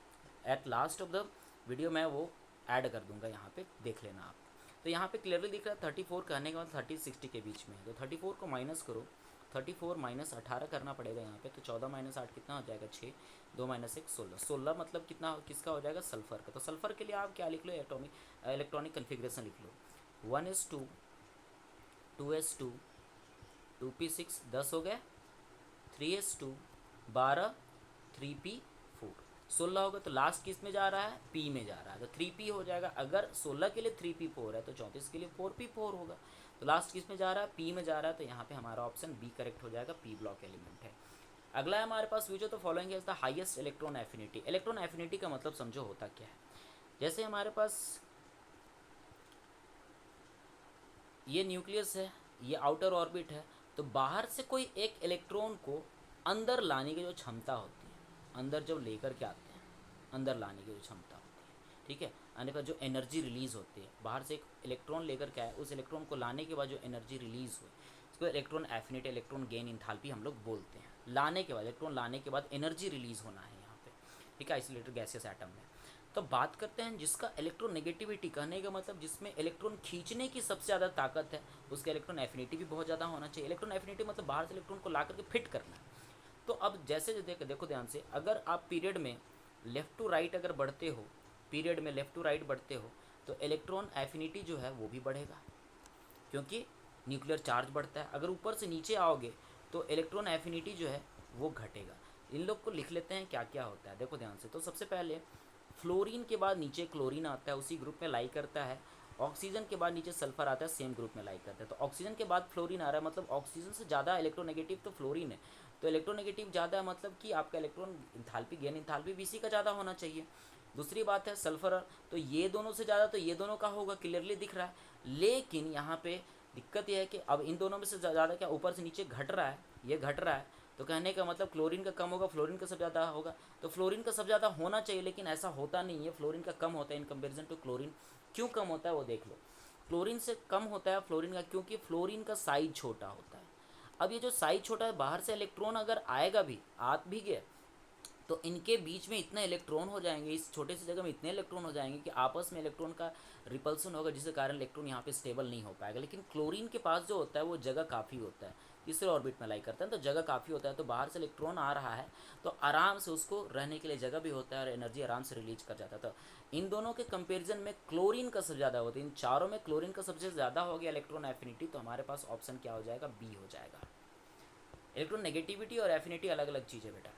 [SPEAKER 1] at last of the video मैं वो ऐड कर दूंगा, यहाँ पे देख लेना आप। तो यहाँ पे क्लियरली दिख रहा है 34 कहने के बाद 30-60 के बीच में है, तो 34 को माइनस करो, 34 - 18 करना पड़ेगा यहाँ पे, तो 14 - 8 कितना हो जाएगा, 6, 2 - 1 16, 16 मतलब कितना, किसका हो जाएगा, सल्फर का। तो सल्फर के लिए आप क्या लिख लो, एटॉमिक इलेक्ट्रॉनिक कन्फिग्रेशन लिख लो, 1s2 2s2 2p6 10 हो गए, 3s2 12 3p4 16 होगा। तो लास्ट किस में जा रहा है, पी में जा रहा है, तो 3p हो जाएगा। अगर 16 के लिए 3p4 है तो 34 के लिए 4p4 होगा। तो लास्ट किस में जा रहा है, पी में जा रहा है, तो यहाँ पे हमारा ऑप्शन बी करेक्ट हो जाएगा, पी ब्लॉक एलिमेंट है। अगला है हमारे पास, which of the following is the highest electron affinity. Electron affinity का मतलब समझो होता क्या है। जैसे हमारे पास ये न्यूक्लियस है, ये आउटर ऑर्बिट है, तो बाहर से कोई एक इलेक्ट्रॉन को अंदर लाने की जो क्षमता होती है, अंदर जब लेकर के आते हैं, अंदर लाने की जो क्षमता होती है, ठीक है, आने का जो एनर्जी रिलीज़ होती है, बाहर से एक इलेक्ट्रॉन लेकर के आए, उस इलेक्ट्रॉन को लाने के बाद जो एनर्जी रिलीज़ हुई, उसको electron affinity, electron gain enthalpy हम लोग बोलते हैं। लाने के बाद, इलेक्ट्रॉन लाने के बाद एनर्जी रिलीज़ होना है यहाँ पे, ठीक है, आइसोलेटेड गैसियस एटम में। तो बात करते हैं जिसका इलेक्ट्रोनेगेटिविटी, कहने का मतलब जिसमें इलेक्ट्रॉन खींचने की सबसे ज़्यादा ताकत है, उसका इलेक्ट्रॉन एफिनिटी भी बहुत ज़्यादा होना चाहिए। इलेक्ट्रॉन एफिनिटी मतलब बाहर से इलेक्ट्रॉन को ला करके फिट करना है। तो अब जैसे देखो ध्यान से, अगर आप पीरियड में लेफ़्ट टू राइट अगर बढ़ते हो, पीरियड में लेफ़्ट टू राइट बढ़ते हो, तो इलेक्ट्रॉन एफिनिटी जो है वो भी बढ़ेगा, क्योंकि न्यूक्लियर चार्ज बढ़ता है। अगर ऊपर से नीचे आओगे तो इलेक्ट्रॉन एफिनिटी जो है वो घटेगा। इन लोग को लिख लेते हैं क्या क्या होता है, देखो ध्यान से। तो सबसे पहले फ्लोरीन के बाद नीचे क्लोरीन आता है, उसी ग्रुप में लाई करता है। ऑक्सीजन के बाद नीचे सल्फर आता है, सेम ग्रुप में लाई करता है। तो ऑक्सीजन के बाद फ्लोरीन आ रहा है, मतलब ऑक्सीजन से ज़्यादा इलेक्ट्रोनेगेटिव तो फ्लोरीन है। तो इलेक्ट्रोनेगेटिव ज़्यादा है, मतलब कि आपका इलेक्ट्रॉन इंथैल्पी गेन, इंथैल्पी भी इसी का ज़्यादा होना चाहिए। दूसरी बात है सल्फर, तो ये दोनों से ज़्यादा तो ये दोनों का होगा, क्लियरली दिख रहा है। लेकिन यहाँ पे दिक्कत यह है कि अब इन दोनों में से ज़्यादा क्या ऊपर से नीचे घट रहा है, ये घट रहा है, तो कहने का मतलब क्लोरीन का कम होगा, फ्लोरीन का सब ज़्यादा होगा। तो फ्लोरीन का सब ज़्यादा होना चाहिए, लेकिन ऐसा होता नहीं है, फ्लोरीन का कम होता है इन कंपेरिजन टू क्लोरीन। क्यों कम होता है वो देख लो। क्लोरीन से कम होता है फ्लोरीन का, क्योंकि फ्लोरीन का साइज छोटा होता है। अब ये जो साइज छोटा है, बाहर से इलेक्ट्रॉन अगर आएगा भी, आ भी गया, तो इनके बीच में इतने इलेक्ट्रॉन हो जाएंगे, इस छोटे सी जगह में इतने इलेक्ट्रॉन हो जाएंगे कि आपस में इलेक्ट्रॉन का रिपल्सन होगा, जिसके कारण इलेक्ट्रॉन यहाँ पे स्टेबल नहीं हो पाएगा। लेकिन क्लोरीन के पास जो होता है वो जगह काफ़ी होता है, तीसरे ऑर्बिट में लाई करता है, तो जगह काफ़ी होता है। तो बाहर से इलेक्ट्रॉन आ रहा है तो आराम से उसको रहने के लिए जगह भी होता है और एनर्जी आराम से रिलीज कर जाता है। तो इन दोनों के कंपेरिजन में क्लोरीन का सबसे ज़्यादा होता है, इन चारों में क्लोरीन का सबसे ज़्यादा हो गया इलेक्ट्रॉन एफिनिटी। तो हमारे पास ऑप्शन क्या हो जाएगा, बी हो जाएगा। इलेक्ट्रॉन नेगेटिविटी और एफिनिटी अलग अलग चीज़ है बेटा।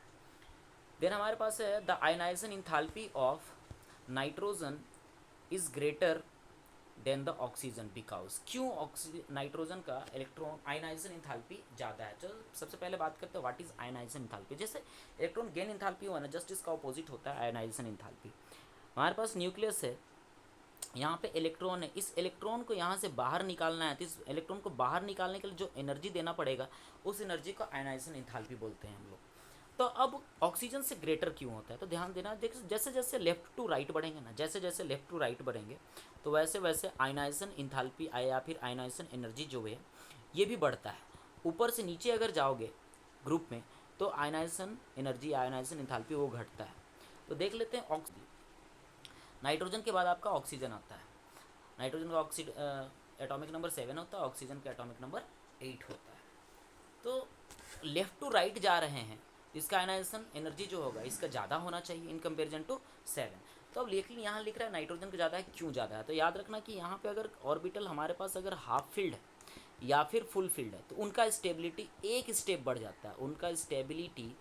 [SPEAKER 1] देन हमारे पास है the ionization enthalpy of nitrogen is greater than the oxygen because, क्यों नाइट्रोजन का इलेक्ट्रॉन आयनाइजेशन इंथैल्पी ज़्यादा है। तो सबसे पहले बात करते हैं व्हाट इज आयनाइजेशन इंथैल्पी। जैसे इलेक्ट्रॉन गेन इंथैल्पी हुआ ना, जस्ट इसका अपोजिट होता है आयनाइजेशन इंथैल्पी। हमारे पास न्यूक्लियस है, यहाँ पे इलेक्ट्रॉन है, इस इलेक्ट्रॉन को यहाँ से बाहर निकालना है, तो इस इलेक्ट्रॉन को बाहर निकालने के लिए जो एनर्जी देना पड़ेगा, उस एनर्जी को आयनाइजेशन इंथैल्पी बोलते हैं हम लोग। तो अब ऑक्सीजन से ग्रेटर क्यों होता है, तो ध्यान देना, देख जैसे जैसे लेफ्ट टू राइट बढ़ेंगे ना, जैसे जैसे लेफ्ट टू राइट बढ़ेंगे, तो वैसे वैसे आयनाइजेशन इंथैल्पी या फिर आयनाइजेशन एनर्जी जो है ये भी बढ़ता है। ऊपर से नीचे अगर जाओगे ग्रुप में, तो आयनाइजेशन एनर्जी, आयनाइजेशन इंथैल्पी वो घटता है। तो देख लेते हैं, नाइट्रोजन के बाद आपका ऑक्सीजन आता है। नाइट्रोजन का एटॉमिक नंबर 7 होता है, ऑक्सीजन का एटॉमिक नंबर 8 होता है। तो लेफ़्ट टू राइट जा रहे हैं, इसका आयनाइजेशन एनर्जी जो होगा इसका ज़्यादा होना चाहिए इन कंपेरिजन टू 7। तो अब लेकिन यहाँ लिख रहा है नाइट्रोजन का ज़्यादा है, क्यों ज़्यादा है? तो याद रखना कि यहाँ पे अगर ऑर्बिटल हमारे पास अगर हाफ फिल्ड है या फिर फुल फील्ड है तो उनका स्टेबिलिटी एक स्टेप बढ़ जाता है, उनका स्टेबिलिटी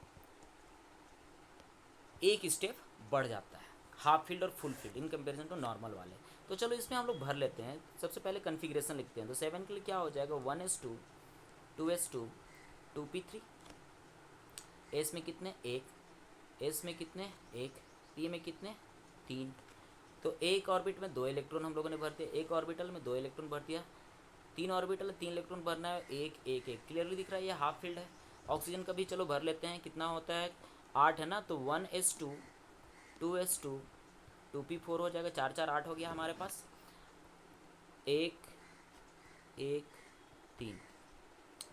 [SPEAKER 1] एक स्टेप बढ़ जाता है, हाफ फील्ड और full filled in comparison to normal वाले। तो चलो इसमें हम लोग भर लेते हैं। सबसे पहले कन्फिग्रेशन लिखते हैं। तो 7 के लिए क्या हो जाएगा, 1s2 2s2 2p3। एस में कितने, एक, एस में कितने, एक, पी में कितने, 3। तो एक ऑर्बिट में 2 इलेक्ट्रॉन हम लोगों ने भर दिया, एक ऑर्बिटल में 2 इलेक्ट्रॉन भर दिया, 3 ऑर्बिटल 3 इलेक्ट्रॉन भरना है, एक एक एक। क्लियरली दिख रहा है ये हाफ फील्ड है। ऑक्सीजन का भी चलो भर लेते हैं, कितना होता है, 8 है ना। तो 1s2 2s2 2p4 हो जाएगा, 4 4 8 हो गया हमारे पास, एक एक 3।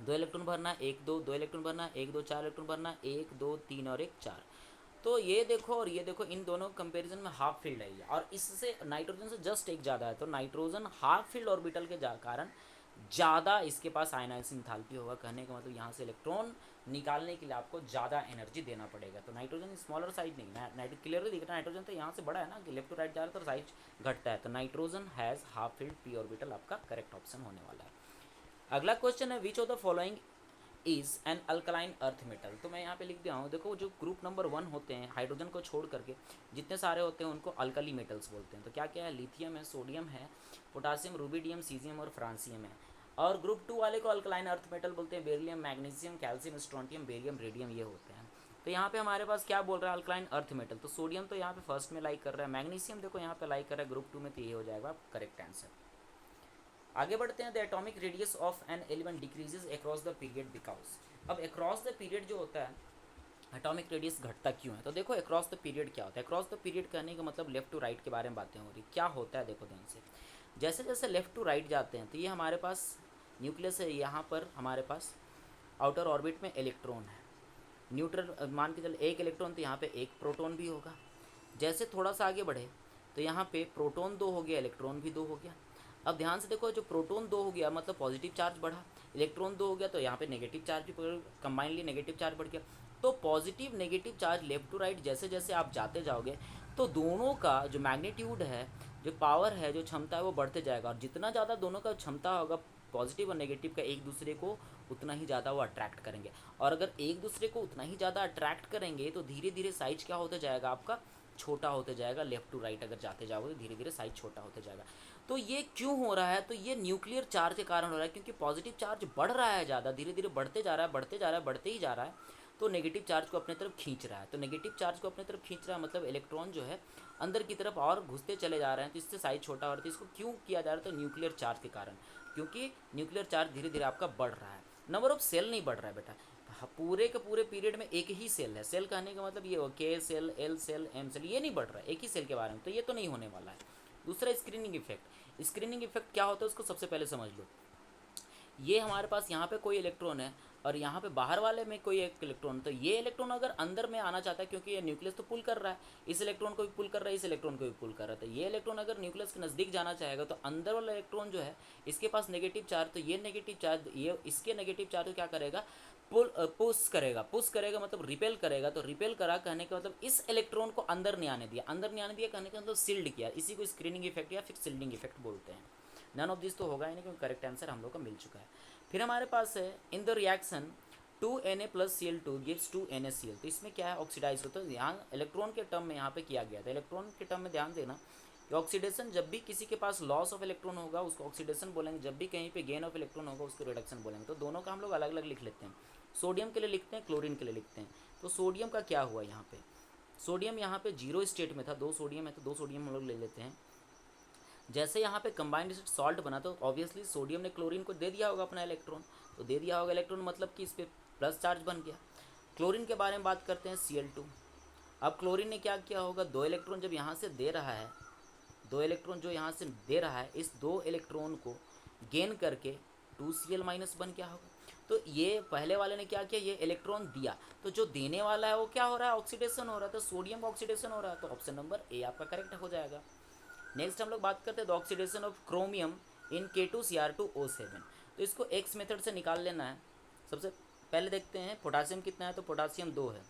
[SPEAKER 1] 2 इलेक्ट्रॉन भरना, एक दो, 2 इलेक्ट्रॉन भरना, एक दो, 4 इलेक्ट्रॉन भरना, एक दो 3 और एक 4। तो ये देखो और ये देखो, इन दोनों कंपैरिजन में हाफ फील्ड है ये, और इससे नाइट्रोजन से जस्ट एक ज़्यादा है। तो नाइट्रोजन हाफ फील्ड ऑर्बिटल के कारण ज़्यादा इसके पास आयनाइजेशन एंथैल्पी होगा। कहने का मतलब यहाँ से इलेक्ट्रॉन निकालने के लिए आपको ज़्यादा एनर्जी देना पड़ेगा। तो नाइट्रोजन स्मॉलर साइज नहीं, नाइट्रोजन क्लियरली दिख रहा है, नाइट्रोजन तो यहाँ से बड़ा है ना, कि लेफ्ट टू राइट जा रहा है तो साइज घटता है। तो nitrogen has half field P orbital आपका करेक्ट ऑप्शन होने वाला है। अगला क्वेश्चन है, विच of the following is an alkaline earth metal. तो मैं यहाँ पे लिख दिया हूँ, देखो जो ग्रुप नंबर 1 होते हैं हाइड्रोजन को छोड़ करके जितने सारे होते हैं उनको अल्कली मेटल्स बोलते हैं। तो क्या क्या है, लिथियम है, सोडियम है, पोटासियम, रूबिडियम, सीजियम और फ्रांसियम है। और ग्रुप 2 वाले को अल्कलाइन अर्थ मेटल बोलते हैं, beryllium, magnesium, calcium, strontium, barium, radium, ये होते हैं। तो यहाँ पे हमारे पास क्या बोल रहा है, अल्कलाइन अर्थ मेटल। तो सोडियम तो यहाँ पे फर्स्ट में लाइक कर रहा है, मैग्नीशियम देखो यहाँ पे लाइक कर रहा है ग्रुप 2 में, तो ये हो जाएगा करेक्ट आंसर। आगे बढ़ते हैं, the atomic radius of an element decreases across the period because. अब अक्रॉस द पीरियड जो होता है, एटॉमिक रेडियस घटता क्यों है? तो देखो अक्रॉस द पीरियड क्या होता है, अक्रॉस द पीरियड कहने का मतलब लेफ्ट टू राइट के बारे में बातें हो रही। क्या होता है देखो ध्यान से, जैसे जैसे लेफ्ट टू राइट जाते हैं तो ये हमारे पास न्यूक्लियस है, यहाँ पर हमारे पास आउटर ऑर्बिट में इलेक्ट्रॉन है, न्यूट्रल मान के चले एक इलेक्ट्रॉन, तो यहाँ पे एक प्रोटॉन भी होगा। जैसे थोड़ा सा आगे बढ़े तो यहाँ पे प्रोटॉन 2 हो गया, इलेक्ट्रॉन भी 2 हो गया। अब ध्यान से देखो, जो प्रोटॉन 2 हो गया मतलब पॉजिटिव चार्ज बढ़ा, इलेक्ट्रॉन 2 हो गया तो यहाँ पे नेगेटिव चार्ज भी कंबाइनली नेगेटिव चार्ज बढ़ गया। तो positive negative charge left to right जैसे जैसे आप जाते जाओगे तो दोनों का जो मैग्नीट्यूड है, जो पावर है, जो क्षमता है वो बढ़ते जाएगा। और जितना ज़्यादा दोनों का क्षमता होगा पॉजिटिव और नेगेटिव का एक दूसरे को, उतना ही ज़्यादा वो अट्रैक्ट करेंगे। और अगर एक दूसरे को उतना ही ज़्यादा अट्रैक्ट करेंगे तो धीरे धीरे साइज क्या होता जाएगा आपका, छोटा होते जाएगा। लेफ्ट टू राइट अगर जाते जाओगे तो धीरे धीरे साइज छोटा होते जाएगा। तो ये क्यों हो रहा है, तो ये न्यूक्लियर चार्ज के कारण हो रहा है, क्योंकि पॉजिटिव चार्ज बढ़ रहा है ज़्यादा, धीरे धीरे बढ़ते जा रहा है, बढ़ते जा रहा है, बढ़ते ही जा रहा है। तो नेगेटिव चार्ज को अपने तरफ खींच रहा है। तो नेगेटिव चार्ज को अपने तरफ खींच रहा है मतलब इलेक्ट्रॉन जो है अंदर की तरफ और घुसते चले जा रहे हैं, तो इससे साइज छोटा हो रहा है। तो इसको क्यों किया जा रहा है, तो न्यूक्लियर चार्ज के कारण, क्योंकि न्यूक्लियर चार्ज धीरे धीरे आपका बढ़ रहा है। नंबर ऑफ सेल नहीं बढ़ रहा है बेटा, पूरे के पूरे पीरियड में एक ही सेल है। सेल कहने का मतलब ये हो, K shell, L shell, M shell, ये नहीं बढ़ रहा है एक ही सेल के बारे में, तो ये तो नहीं होने वाला है। दूसरा स्क्रीनिंग इफेक्ट। स्क्रीनिंग इफेक्ट क्या होता है उसको सबसे पहले समझ लो। ये हमारे पास यहाँ पे कोई इलेक्ट्रॉन है और यहाँ पे बाहर वाले में कोई एक इलेक्ट्रॉन, तो ये इलेक्ट्रॉन अगर अंदर में आना चाहता है, क्योंकि ये न्यूक्लियस तो पुल कर रहा है, इस इलेक्ट्रॉन को भी पुल कर रहा है, इस इलेक्ट्रॉन को भी पुल कर रहा है। तो ये इलेक्ट्रॉन अगर न्यूक्लियस के नज़दीक जाना चाहेगा तो अंदर वाला इलेक्ट्रॉन जो है इसके पास नेगेटिव चार्ज, तो ये नेगेटिव चार्ज ये इसके नेगेटिव चार्ज को क्या करेगा, पुश करेगा। पुश करेगा मतलब रिपेल करेगा। तो रिपेल करा कहने का मतलब इस इलेक्ट्रॉन को अंदर नहीं आने दिया, अंदर नहीं आने दिया कहने का मतलब सील्ड किया। इसी को स्क्रीनिंग इफेक्ट या फिर सील्डिंग इफेक्ट बोलते हैं। नन ऑफ दिस तो होगा ही नहीं, क्योंकि करेक्ट आंसर हम लोग का मिल चुका है। फिर हमारे पास है, in the reaction 2Na + Cl2 gives 2NaCl। तो इसमें क्या है, ऑक्सीडाइज होता है। यहाँ इलेक्ट्रॉन के टर्म में यहाँ पे किया गया था। इलेक्ट्रॉन के टर्म में ध्यान देना कि ऑक्सीडेशन, जब भी किसी के पास लॉस ऑफ इलेक्ट्रॉन होगा उसको ऑक्सीडेशन बोलेंगे, जब भी कहीं पे गेन ऑफ इलेक्ट्रॉन होगा उसको रिडक्शन बोलेंगे। तो दोनों का हम लोग अलग अलग लिख लेते हैं। सोडियम के लिए लिखते हैं, क्लोरीन के लिए लिखते हैं। तो सोडियम का क्या हुआ, यहाँ पे सोडियम यहाँ पे 0 स्टेट में था, 2 सोडियम है तो 2 सोडियम हम लोग ले लेते हैं। जैसे यहाँ पे कंबाइंड सॉल्ट बना तो ऑब्वियसली सोडियम ने क्लोरीन को दे दिया होगा अपना इलेक्ट्रॉन, तो दे दिया होगा इलेक्ट्रॉन मतलब कि इस पर प्लस चार्ज बन गया। क्लोरीन के बारे में बात करते हैं, Cl2। अब क्लोरीन ने क्या किया होगा, 2 इलेक्ट्रॉन जब यहाँ से दे रहा है, 2 इलेक्ट्रॉन जो यहाँ से दे रहा है, इस 2 इलेक्ट्रॉन को गेन करके 2Cl- बन गया होगा। तो ये पहले वाले ने क्या किया, ये इलेक्ट्रॉन दिया, तो जो देने वाला है वो क्या हो रहा है, ऑक्सीडेशन हो रहा है। तो सोडियम का ऑक्सीडेशन हो रहा है, तो ऑप्शन नंबर ए आपका करेक्ट हो जाएगा। नेक्स्ट हम लोग बात करते हैं the oxidation of chromium in K2Cr2O7। तो इसको एक्स मेथड से निकाल लेना है। सबसे पहले देखते हैं पोटासियम कितना है, तो पोटासियम 2 है,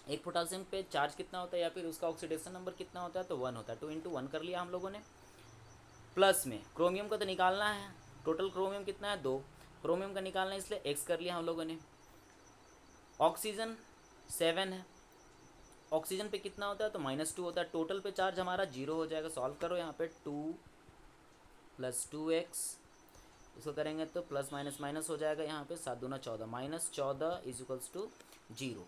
[SPEAKER 1] एक पोटासियम पे चार्ज कितना होता है या फिर उसका ऑक्सीडेशन नंबर कितना होता है, तो 1 होता है। 2 × 1 कर लिया हम लोगों ने। प्लस में क्रोमियम का तो निकालना है, टोटल क्रोमियम कितना है 2, क्रोमियम का निकालना है इसलिए x कर लिया हम लोगों ने। ऑक्सीजन 7 है, ऑक्सीजन पे कितना होता है, तो -2 होता है। टोटल पे चार्ज हमारा 0 हो जाएगा। सॉल्व करो यहाँ पे 2 + 2x, इसको करेंगे तो प्लस माइनस माइनस हो जाएगा। यहाँ पे 7 दूना 14, -14 = 0।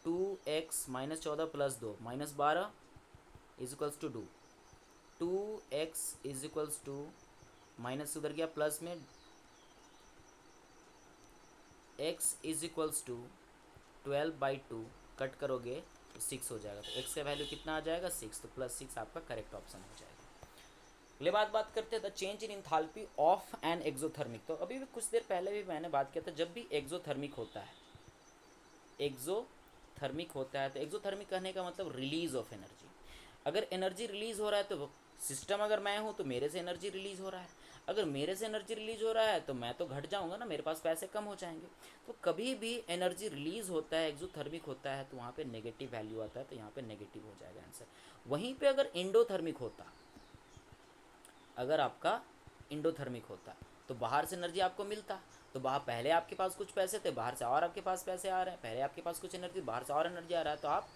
[SPEAKER 1] 2x -14 + 2 -12 = 2। 2x = माइनस उधर गया प्लस में, x = 12/2 कट करोगे तो 6 हो जाएगा। तो x का वैल्यू कितना आ जाएगा 6, तो +6 आपका करेक्ट ऑप्शन हो जाएगा। अगले बात करते हैं the change in enthalpy of an exothermic. तो अभी भी कुछ देर पहले भी मैंने बात किया था, जब भी एक्सोथर्मिक होता है, एक्सोथर्मिक होता है तो एक्सोथर्मिक कहने का मतलब रिलीज ऑफ एनर्जी। अगर एनर्जी रिलीज हो रहा है तो सिस्टम, अगर मैं हूँ तो मेरे से एनर्जी रिलीज हो रहा है, अगर मेरे से एनर्जी रिलीज हो रहा है तो मैं तो घट जाऊंगा ना, मेरे पास पैसे कम हो जाएंगे। तो कभी भी एनर्जी रिलीज होता है, एक्सोथर्मिक होता है, तो वहाँ पे नेगेटिव वैल्यू आता है, तो यहाँ पे नेगेटिव हो जाएगा आंसर। वहीं पे अगर एंडोथर्मिक होता, अगर आपका इंडोथर्मिक होता तो बाहर से एनर्जी आपको मिलता, तो बाहर पहले आपके पास कुछ पैसे थे, बाहर से और आपके पास पैसे आ रहे हैं, पहले आपके पास कुछ एनर्जी, बाहर से और एनर्जी आ रहा है, तो आप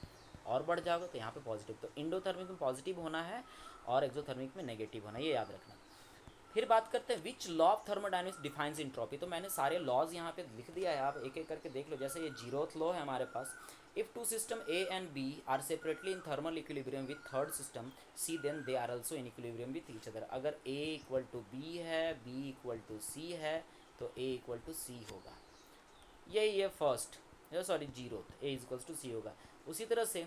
[SPEAKER 1] और बढ़ जाओगे। तो यहाँ पे पॉजिटिव, तो इंडोथर्मिक में पॉजिटिव होना है और एक्सोथर्मिक में नेगेटिव होना, ये याद रखना। फिर बात करते हैं which law of thermodynamics defines entropy. तो मैंने सारे लॉज यहाँ पे लिख दिया है, आप एक एक करके देख लो। जैसे ये 0th लॉ है हमारे पास, if two system A and B are separately in thermal equilibrium with third system C, then they are also in equilibrium with each other. अगर A = B है, B = C है, तो A = C होगा। यही ये first, sorry 0th, A = C होगा। उसी तरह से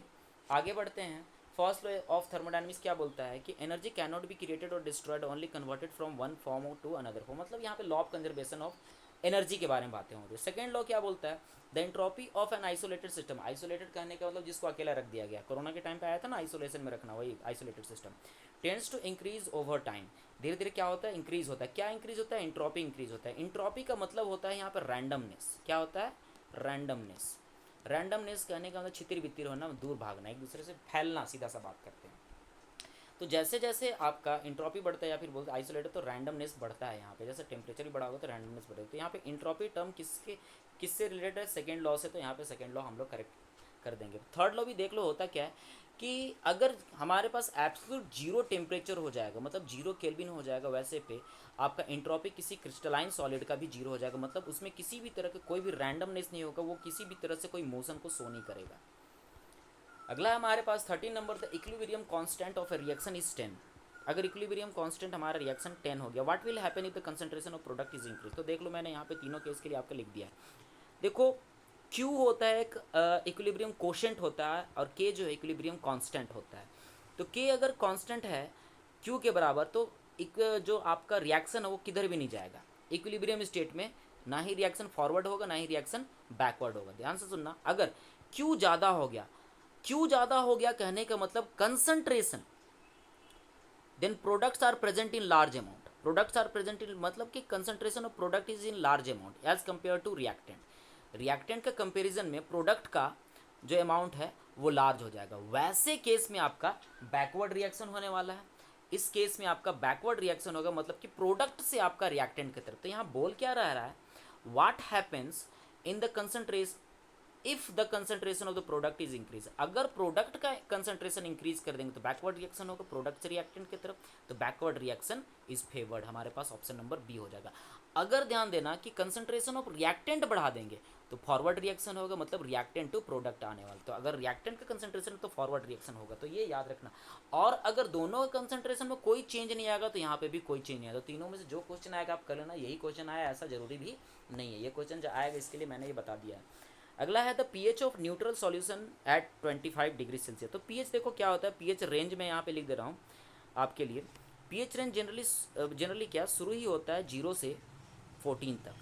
[SPEAKER 1] आगे बढ़ते हैं। फर्स्ट लॉ ऑफ थर्मोडायनेमिक्स क्या बोलता है कि energy can not be created और destroyed, only converted from one form to another form. मतलब यहाँ पे law of conservation of energy के बारे में बातें हो रही है। सेकेंड लॉ क्या बोलता है, the entropy of an isolated system. Isolated कहने का मतलब जिसको अकेला रख दिया गया, कोरोना के टाइम पे आया था ना आइसोलेशन में रखना, वही isolated system. Tends to increase over time, धीरे धीरे क्या होता है, इंक्रीज होता है। क्या इंक्रीज होता है, एंट्रोपी इंक्रीज होता है। एंट्रोपी का मतलब होता है यहाँ पर रैंडमनेस। क्या होता है, रैंडमनेस। रैंडमनेस कहने का मतलब छितिर बितिर होना, दूर भागना, एक दूसरे से फैलना, सीधा सा बात करते हैं। तो जैसे जैसे आपका इंट्रोपी बढ़ता है या फिर बोलते हैं आइसोलेटेड, तो रैंडमनेस बढ़ता है यहाँ पे। जैसे टेम्परेचर भी बढ़ा होगा तो रैंडमनेस बढ़ेगा। तो यहाँ पे इंट्रोपी टर्म किससे रिलेटेड है, सेकेंड लॉ से। तो यहाँ पे सेकेंड लॉ हम लोग करेक्ट कर देंगे। थर्ड लॉ भी देख लो, होता क्या है कि अगर हमारे पास एब्सोल्यूट 0 टेम्परेचर हो जाएगा, मतलब 0 केल्विन हो जाएगा, वैसे पे आपका इंट्रोपी किसी क्रिस्टलाइन सॉलिड का भी 0 हो जाएगा। मतलब उसमें किसी भी तरह का कोई भी रैंडमनेस नहीं होगा, वो किसी भी तरह से कोई मोशन को शो नहीं करेगा। अगला हमारे पास 13 number, the equilibrium constant of A reaction is 10। अगर इक्विलिब्रियम कांस्टेंट हमारा रिएक्शन 10 हो गया, what will happen if the concentration of product is increase. तो देख लो, मैंने यहाँ पे तीनों केस के लिए आपको लिख दिया है। देखो, Q होता है एक इक्विलिब्रियम कोशेंट होता है, और K जो है इक्विलिब्रियम कांस्टेंट होता है। तो K अगर कांस्टेंट है Q के बराबर, तो जो आपका रिएक्शन है वो किधर भी नहीं जाएगा। इक्विलिब्रियम स्टेट में ना ही रिएक्शन फॉरवर्ड होगा, ना ही रिएक्शन बैकवर्ड होगा। ध्यान से सुनना, अगर Q ज़्यादा हो गया, Q ज़्यादा हो गया कहने का मतलब concentration, then products are present in large amount. Products are present in मतलब कि concentration of product is in large amount as compare to reactant. Reactant का कंपैरिजन में प्रोडक्ट का जो अमाउंट है वो लार्ज हो जाएगा। वैसे केस में आपका बैकवर्ड रिएक्शन होने वाला है। इस केस में आपका बैकवर्ड रिएक्शन होगा, मतलब कि प्रोडक्ट से आपका रिएक्टेंट की तरफ। तो यहाँ बोल क्या रह रहा है, what happens in the concentration if the concentration of the product is increase. अगर प्रोडक्ट का कंसंट्रेशन इंक्रीज कर देंगे तो बैकवर्ड रिएक्शन होगा प्रोडक्ट से रिएक्टेंट की तरफ, तो बैकवर्ड रिएक्शन इज फेवर्ड। हमारे पास ऑप्शन नंबर बी हो जाएगा। अगर ध्यान देना कि कंसंट्रेशन ऑफ रिएक्टेंट बढ़ा देंगे तो फॉरवर्ड रिएक्शन होगा, मतलब रिएक्टेंट टू प्रोडक्ट आने वाला। तो अगर रिएक्टेंट का कंसंट्रेशन तो फॉरवर्ड रिएक्शन होगा, तो ये याद रखना। और अगर दोनों कंसंट्रेशन में कोई चेंज नहीं आएगा तो यहाँ पे भी कोई चेंज नहीं आएगा। तो तीनों में से जो क्वेश्चन आएगा आप कर लेना। यही क्वेश्चन आया ऐसा जरूरी भी नहीं है, ये क्वेश्चन जो आएगा इसके लिए मैंने ये बता दिया है। अगला है the pH of neutral solution at 25 degree Celsius. तो पीएच देखो क्या होता है, पीएच रेंज में यहाँ पे लिख दे रहा हूँ आपके लिए। पीएच रेंज जनरली क्या शुरू ही होता है 0 से 14 तक,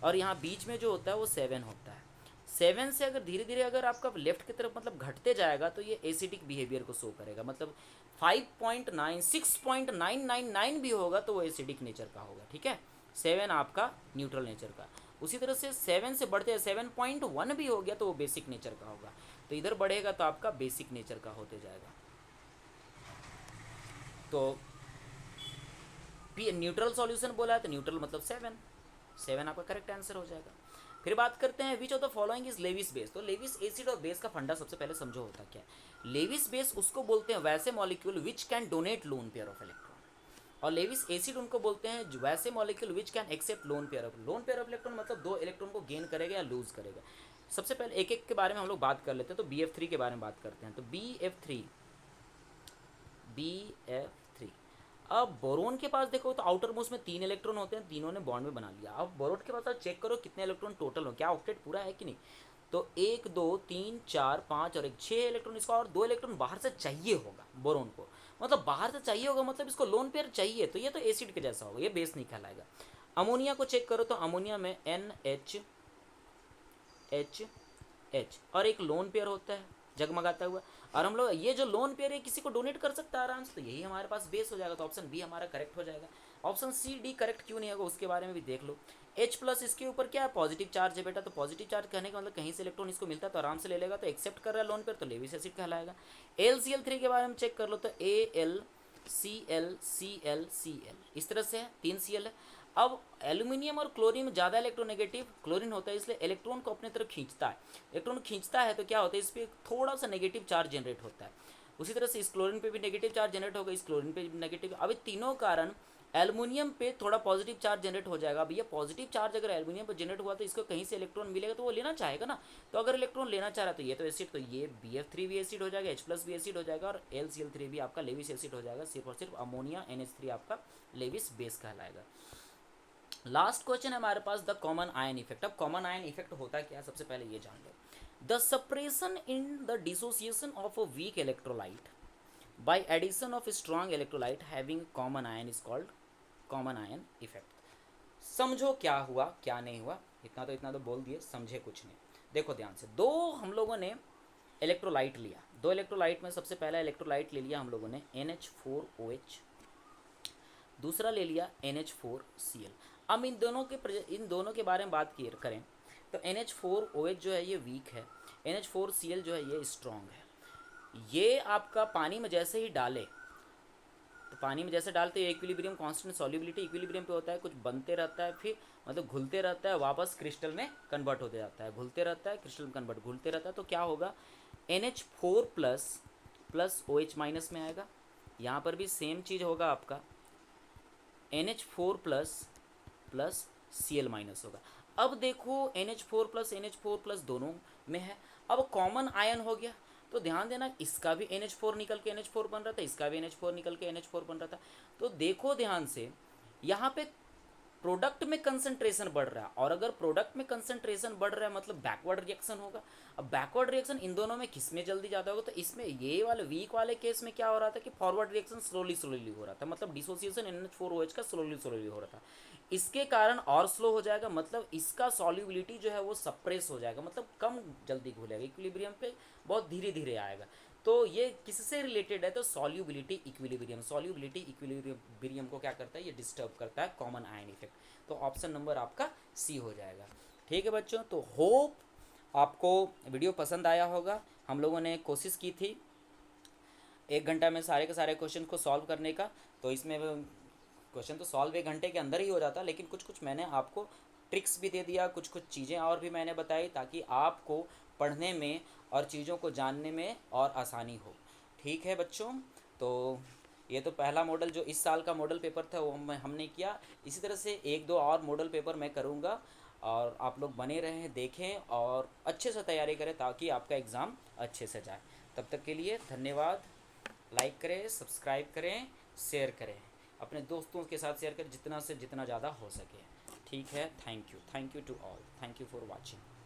[SPEAKER 1] और यहाँ बीच में जो होता है वो 7 होता है। 7 से अगर धीरे धीरे अगर आपका लेफ्ट की तरफ मतलब घटते जाएगा तो ये एसिडिक बिहेवियर को शो करेगा। मतलब 5.9 6.999 भी होगा तो वो एसिडिक नेचर का होगा, ठीक है। 7 आपका न्यूट्रल नेचर का। उसी तरह से 7 से बढ़ते 7.1 भी हो गया तो वो बेसिक नेचर का होगा। तो इधर बढ़ेगा तो आपका बेसिक नेचर का होते जाएगा। तो न्यूट्रल सॉल्यूशन बोला है तो न्यूट्रल मतलब 7 आपका करेक्ट आंसर हो जाएगा। फिर बात करते हैं which of the following is Lewis base. तो लेविस एसिड और बेस का फंडा सबसे पहले समझो होता क्या है। लेविस बेस उसको बोलते हैं वैसे molecule which can donate lone pair of electron, और लेविस एसिड उनको बोलते हैं वैसे molecule which can accept lone pair of electron, मतलब 2 इलेक्ट्रॉन को गेन करेगा या लूज करेगा। सबसे पहले एक एक के बारे में हम लोग बात कर लेते हैं। तो BF3 के बारे में बात करते हैं। तो BF3 अब बोरोन के पास देखो तो आउटर मोस्ट में 3 इलेक्ट्रॉन होते हैं, तीनों ने बॉन्ड में बना लिया। अब बोरोन के पास चेक करो कितने इलेक्ट्रॉन टोटल हो, क्या ऑक्टेट पूरा है कि नहीं। तो 1 2 3 4 5 और 1 6 इलेक्ट्रॉन इसका, और 2 इलेक्ट्रॉन बाहर से चाहिए होगा बोरोन को, मतलब बाहर से चाहिए होगा, मतलब इसको लोन पेयर चाहिए, तो ये तो एसिड के जैसा होगा, ये बेस नहीं कहलाएगा। अमोनिया को चेक करो तो अमोनिया में NH और एक लोन पेयर होता है जगमगाता हुआ, और हम लोग ये जो लोन पेयर है किसी को डोनेट कर सकता है आराम से, तो यही हमारे पास बेस हो जाएगा। तो ऑप्शन बी हमारा करेक्ट हो जाएगा। ऑप्शन C D करेक्ट क्यों नहीं होगा उसके बारे में भी देख लो। H+ इसके ऊपर क्या है, पॉजिटिव चार्ज है बेटा, तो पॉजिटिव चार्ज कहने का मतलब कहीं से इलेक्ट्रॉन इसको मिलता है तो आराम से ले लेगा, तो एक्सेप्ट कर रहा है लोन पेयर, तो लेविस एसिड कहलाएगा। AlCl3 के बारे में चेक कर लो तो AlCl इस तरह से है, 3 Cl है। अब एल्यूमिनियम और क्लोरीन में ज़्यादा इलेक्ट्रोनेगेटिव क्लोरीन होता है, इसलिए इलेक्ट्रॉन को अपने तरफ खींचता है। इलेक्ट्रॉन खींचता है तो क्या होता है, इस पर थोड़ा सा नेगेटिव चार्ज जनरेट होता है। उसी तरह से इस क्लोरीन पे भी नेगेटिव चार्ज जनरेट होगा, इस क्लोरीन पे भी नेगेटिव। अब तीनों कारण एल्युमिनियम पे थोड़ा पॉजिटिव चार्ज जनरेट हो जाएगा। अब ये पॉजिटिव चार्ज अगर एल्युमिनियम पे जनरेट हुआ तो इसको कहीं से इलेक्ट्रॉन मिलेगा तो वो लेना चाहेगा ना, तो अगर इलेक्ट्रॉन लेना चाह रहा है तो ये तो एसिड, तो ये BF3 भी एसिड हो जाएगा, H+ भी एसिड हो जाएगा, और LCl3 भी आपका लेविस एसिड हो जाएगा। सिर्फ और सिर्फ अमोनिया NH3 आपका लेविस बेस कहलाएगा। लास्ट क्वेश्चन है हमारे पास द कॉमन आयन इफेक्ट। अब कॉमन आयन इफेक्ट होता क्या है सबसे पहले ये जान लो। The suppression in the dissociation of a weak electrolyte by addition of strong electrolyte having common ion is called common ion effect. समझो क्या हुआ क्या नहीं हुआ, इतना तो बोल दिए, समझे कुछ नहीं। देखो ध्यान से, दो हम लोगों ने इलेक्ट्रोलाइट लिया, दो इलेक्ट्रोलाइट में सबसे पहला इलेक्ट्रोलाइट ले लिया हम लोगों ने NH4OH, दूसरा ले लिया NH4Cl। अब इन दोनों के बारे में बात करें तो NH4OH जो है ये वीक है, NH4Cl जो है ये स्ट्रॉन्ग है। ये आपका पानी में जैसे ही डाले, तो पानी में जैसे डालते हैं इक्विलिब्रियम कांस्टेंट सॉल्युबिलिटी इक्विलिब्रियम पे होता है, कुछ बनते रहता है, फिर मतलब घुलते रहता है, वापस क्रिस्टल में कन्वर्ट होते जाता है, घुलते रहता है क्रिस्टल में कन्वर्ट, घुलते रहता है। तो क्या होगा, NH4 प्लस OH माइनस में आएगा। यहाँ पर भी सेम चीज़ होगा आपका, NH4 प्लस Cl माइनस होगा। अब देखो NH4 प्लस दोनों में है, अब कॉमन आयन हो गया, तो ध्यान देना इसका भी NH4 निकल के NH4 बन रहा था, इसका भी NH4 निकल के NH4 बन रहा था। तो देखो ध्यान से, यहाँ पे प्रोडक्ट में कंसंट्रेशन बढ़ रहा है, और अगर प्रोडक्ट में कंसंट्रेशन बढ़ रहा है मतलब बैकवर्ड रिएक्शन होगा। अब बैकवर्ड रिएक्शन इन दोनों में किस में जल्दी ज़्यादा होगा, तो इसमें ये वाले वीक वाले केस में क्या हो रहा था कि फॉरवर्ड रिएक्शन स्लोली हो रहा था, मतलब डिसोसिएशन NH4OH का स्लोली हो रहा था। इसके कारण और स्लो हो जाएगा, मतलब इसका सॉल्युबिलिटी जो है वो सप्रेस हो जाएगा, मतलब कम जल्दी घुलेगा, इक्विलिब्रियम पे बहुत धीरे धीरे आएगा। तो ये किससे रिलेटेड है, तो सॉल्युबिलिटी इक्विलिब्रियम को क्या करता है, ये डिस्टर्ब करता है, कॉमन आयन इफेक्ट। तो ऑप्शन नंबर आपका सी हो जाएगा। ठीक है बच्चों, तो होप आपको वीडियो पसंद आया होगा। हम लोगों ने कोशिश की थी 1 घंटा में सारे के सारे क्वेश्चन को सॉल्व करने का, तो इसमें क्वेश्चन तो सॉल्व 1 घंटे के अंदर ही हो जाता, लेकिन कुछ मैंने आपको ट्रिक्स भी दे दिया, कुछ चीज़ें और भी मैंने बताई, ताकि आपको पढ़ने में और चीज़ों को जानने में और आसानी हो। ठीक है बच्चों, तो ये तो पहला मॉडल जो इस साल का मॉडल पेपर था वो हमने किया। इसी तरह से 1-2 और मॉडल पेपर मैं करूँगा, और आप लोग बने रहें, देखें और अच्छे से तैयारी करें ताकि आपका एग्ज़ाम अच्छे से जाए। तब तक के लिए धन्यवाद। लाइक करें, सब्सक्राइब करें, शेयर करें, अपने दोस्तों के साथ शेयर करें जितना से जितना ज़्यादा हो सके। ठीक है, thank you to all, thank you for watching.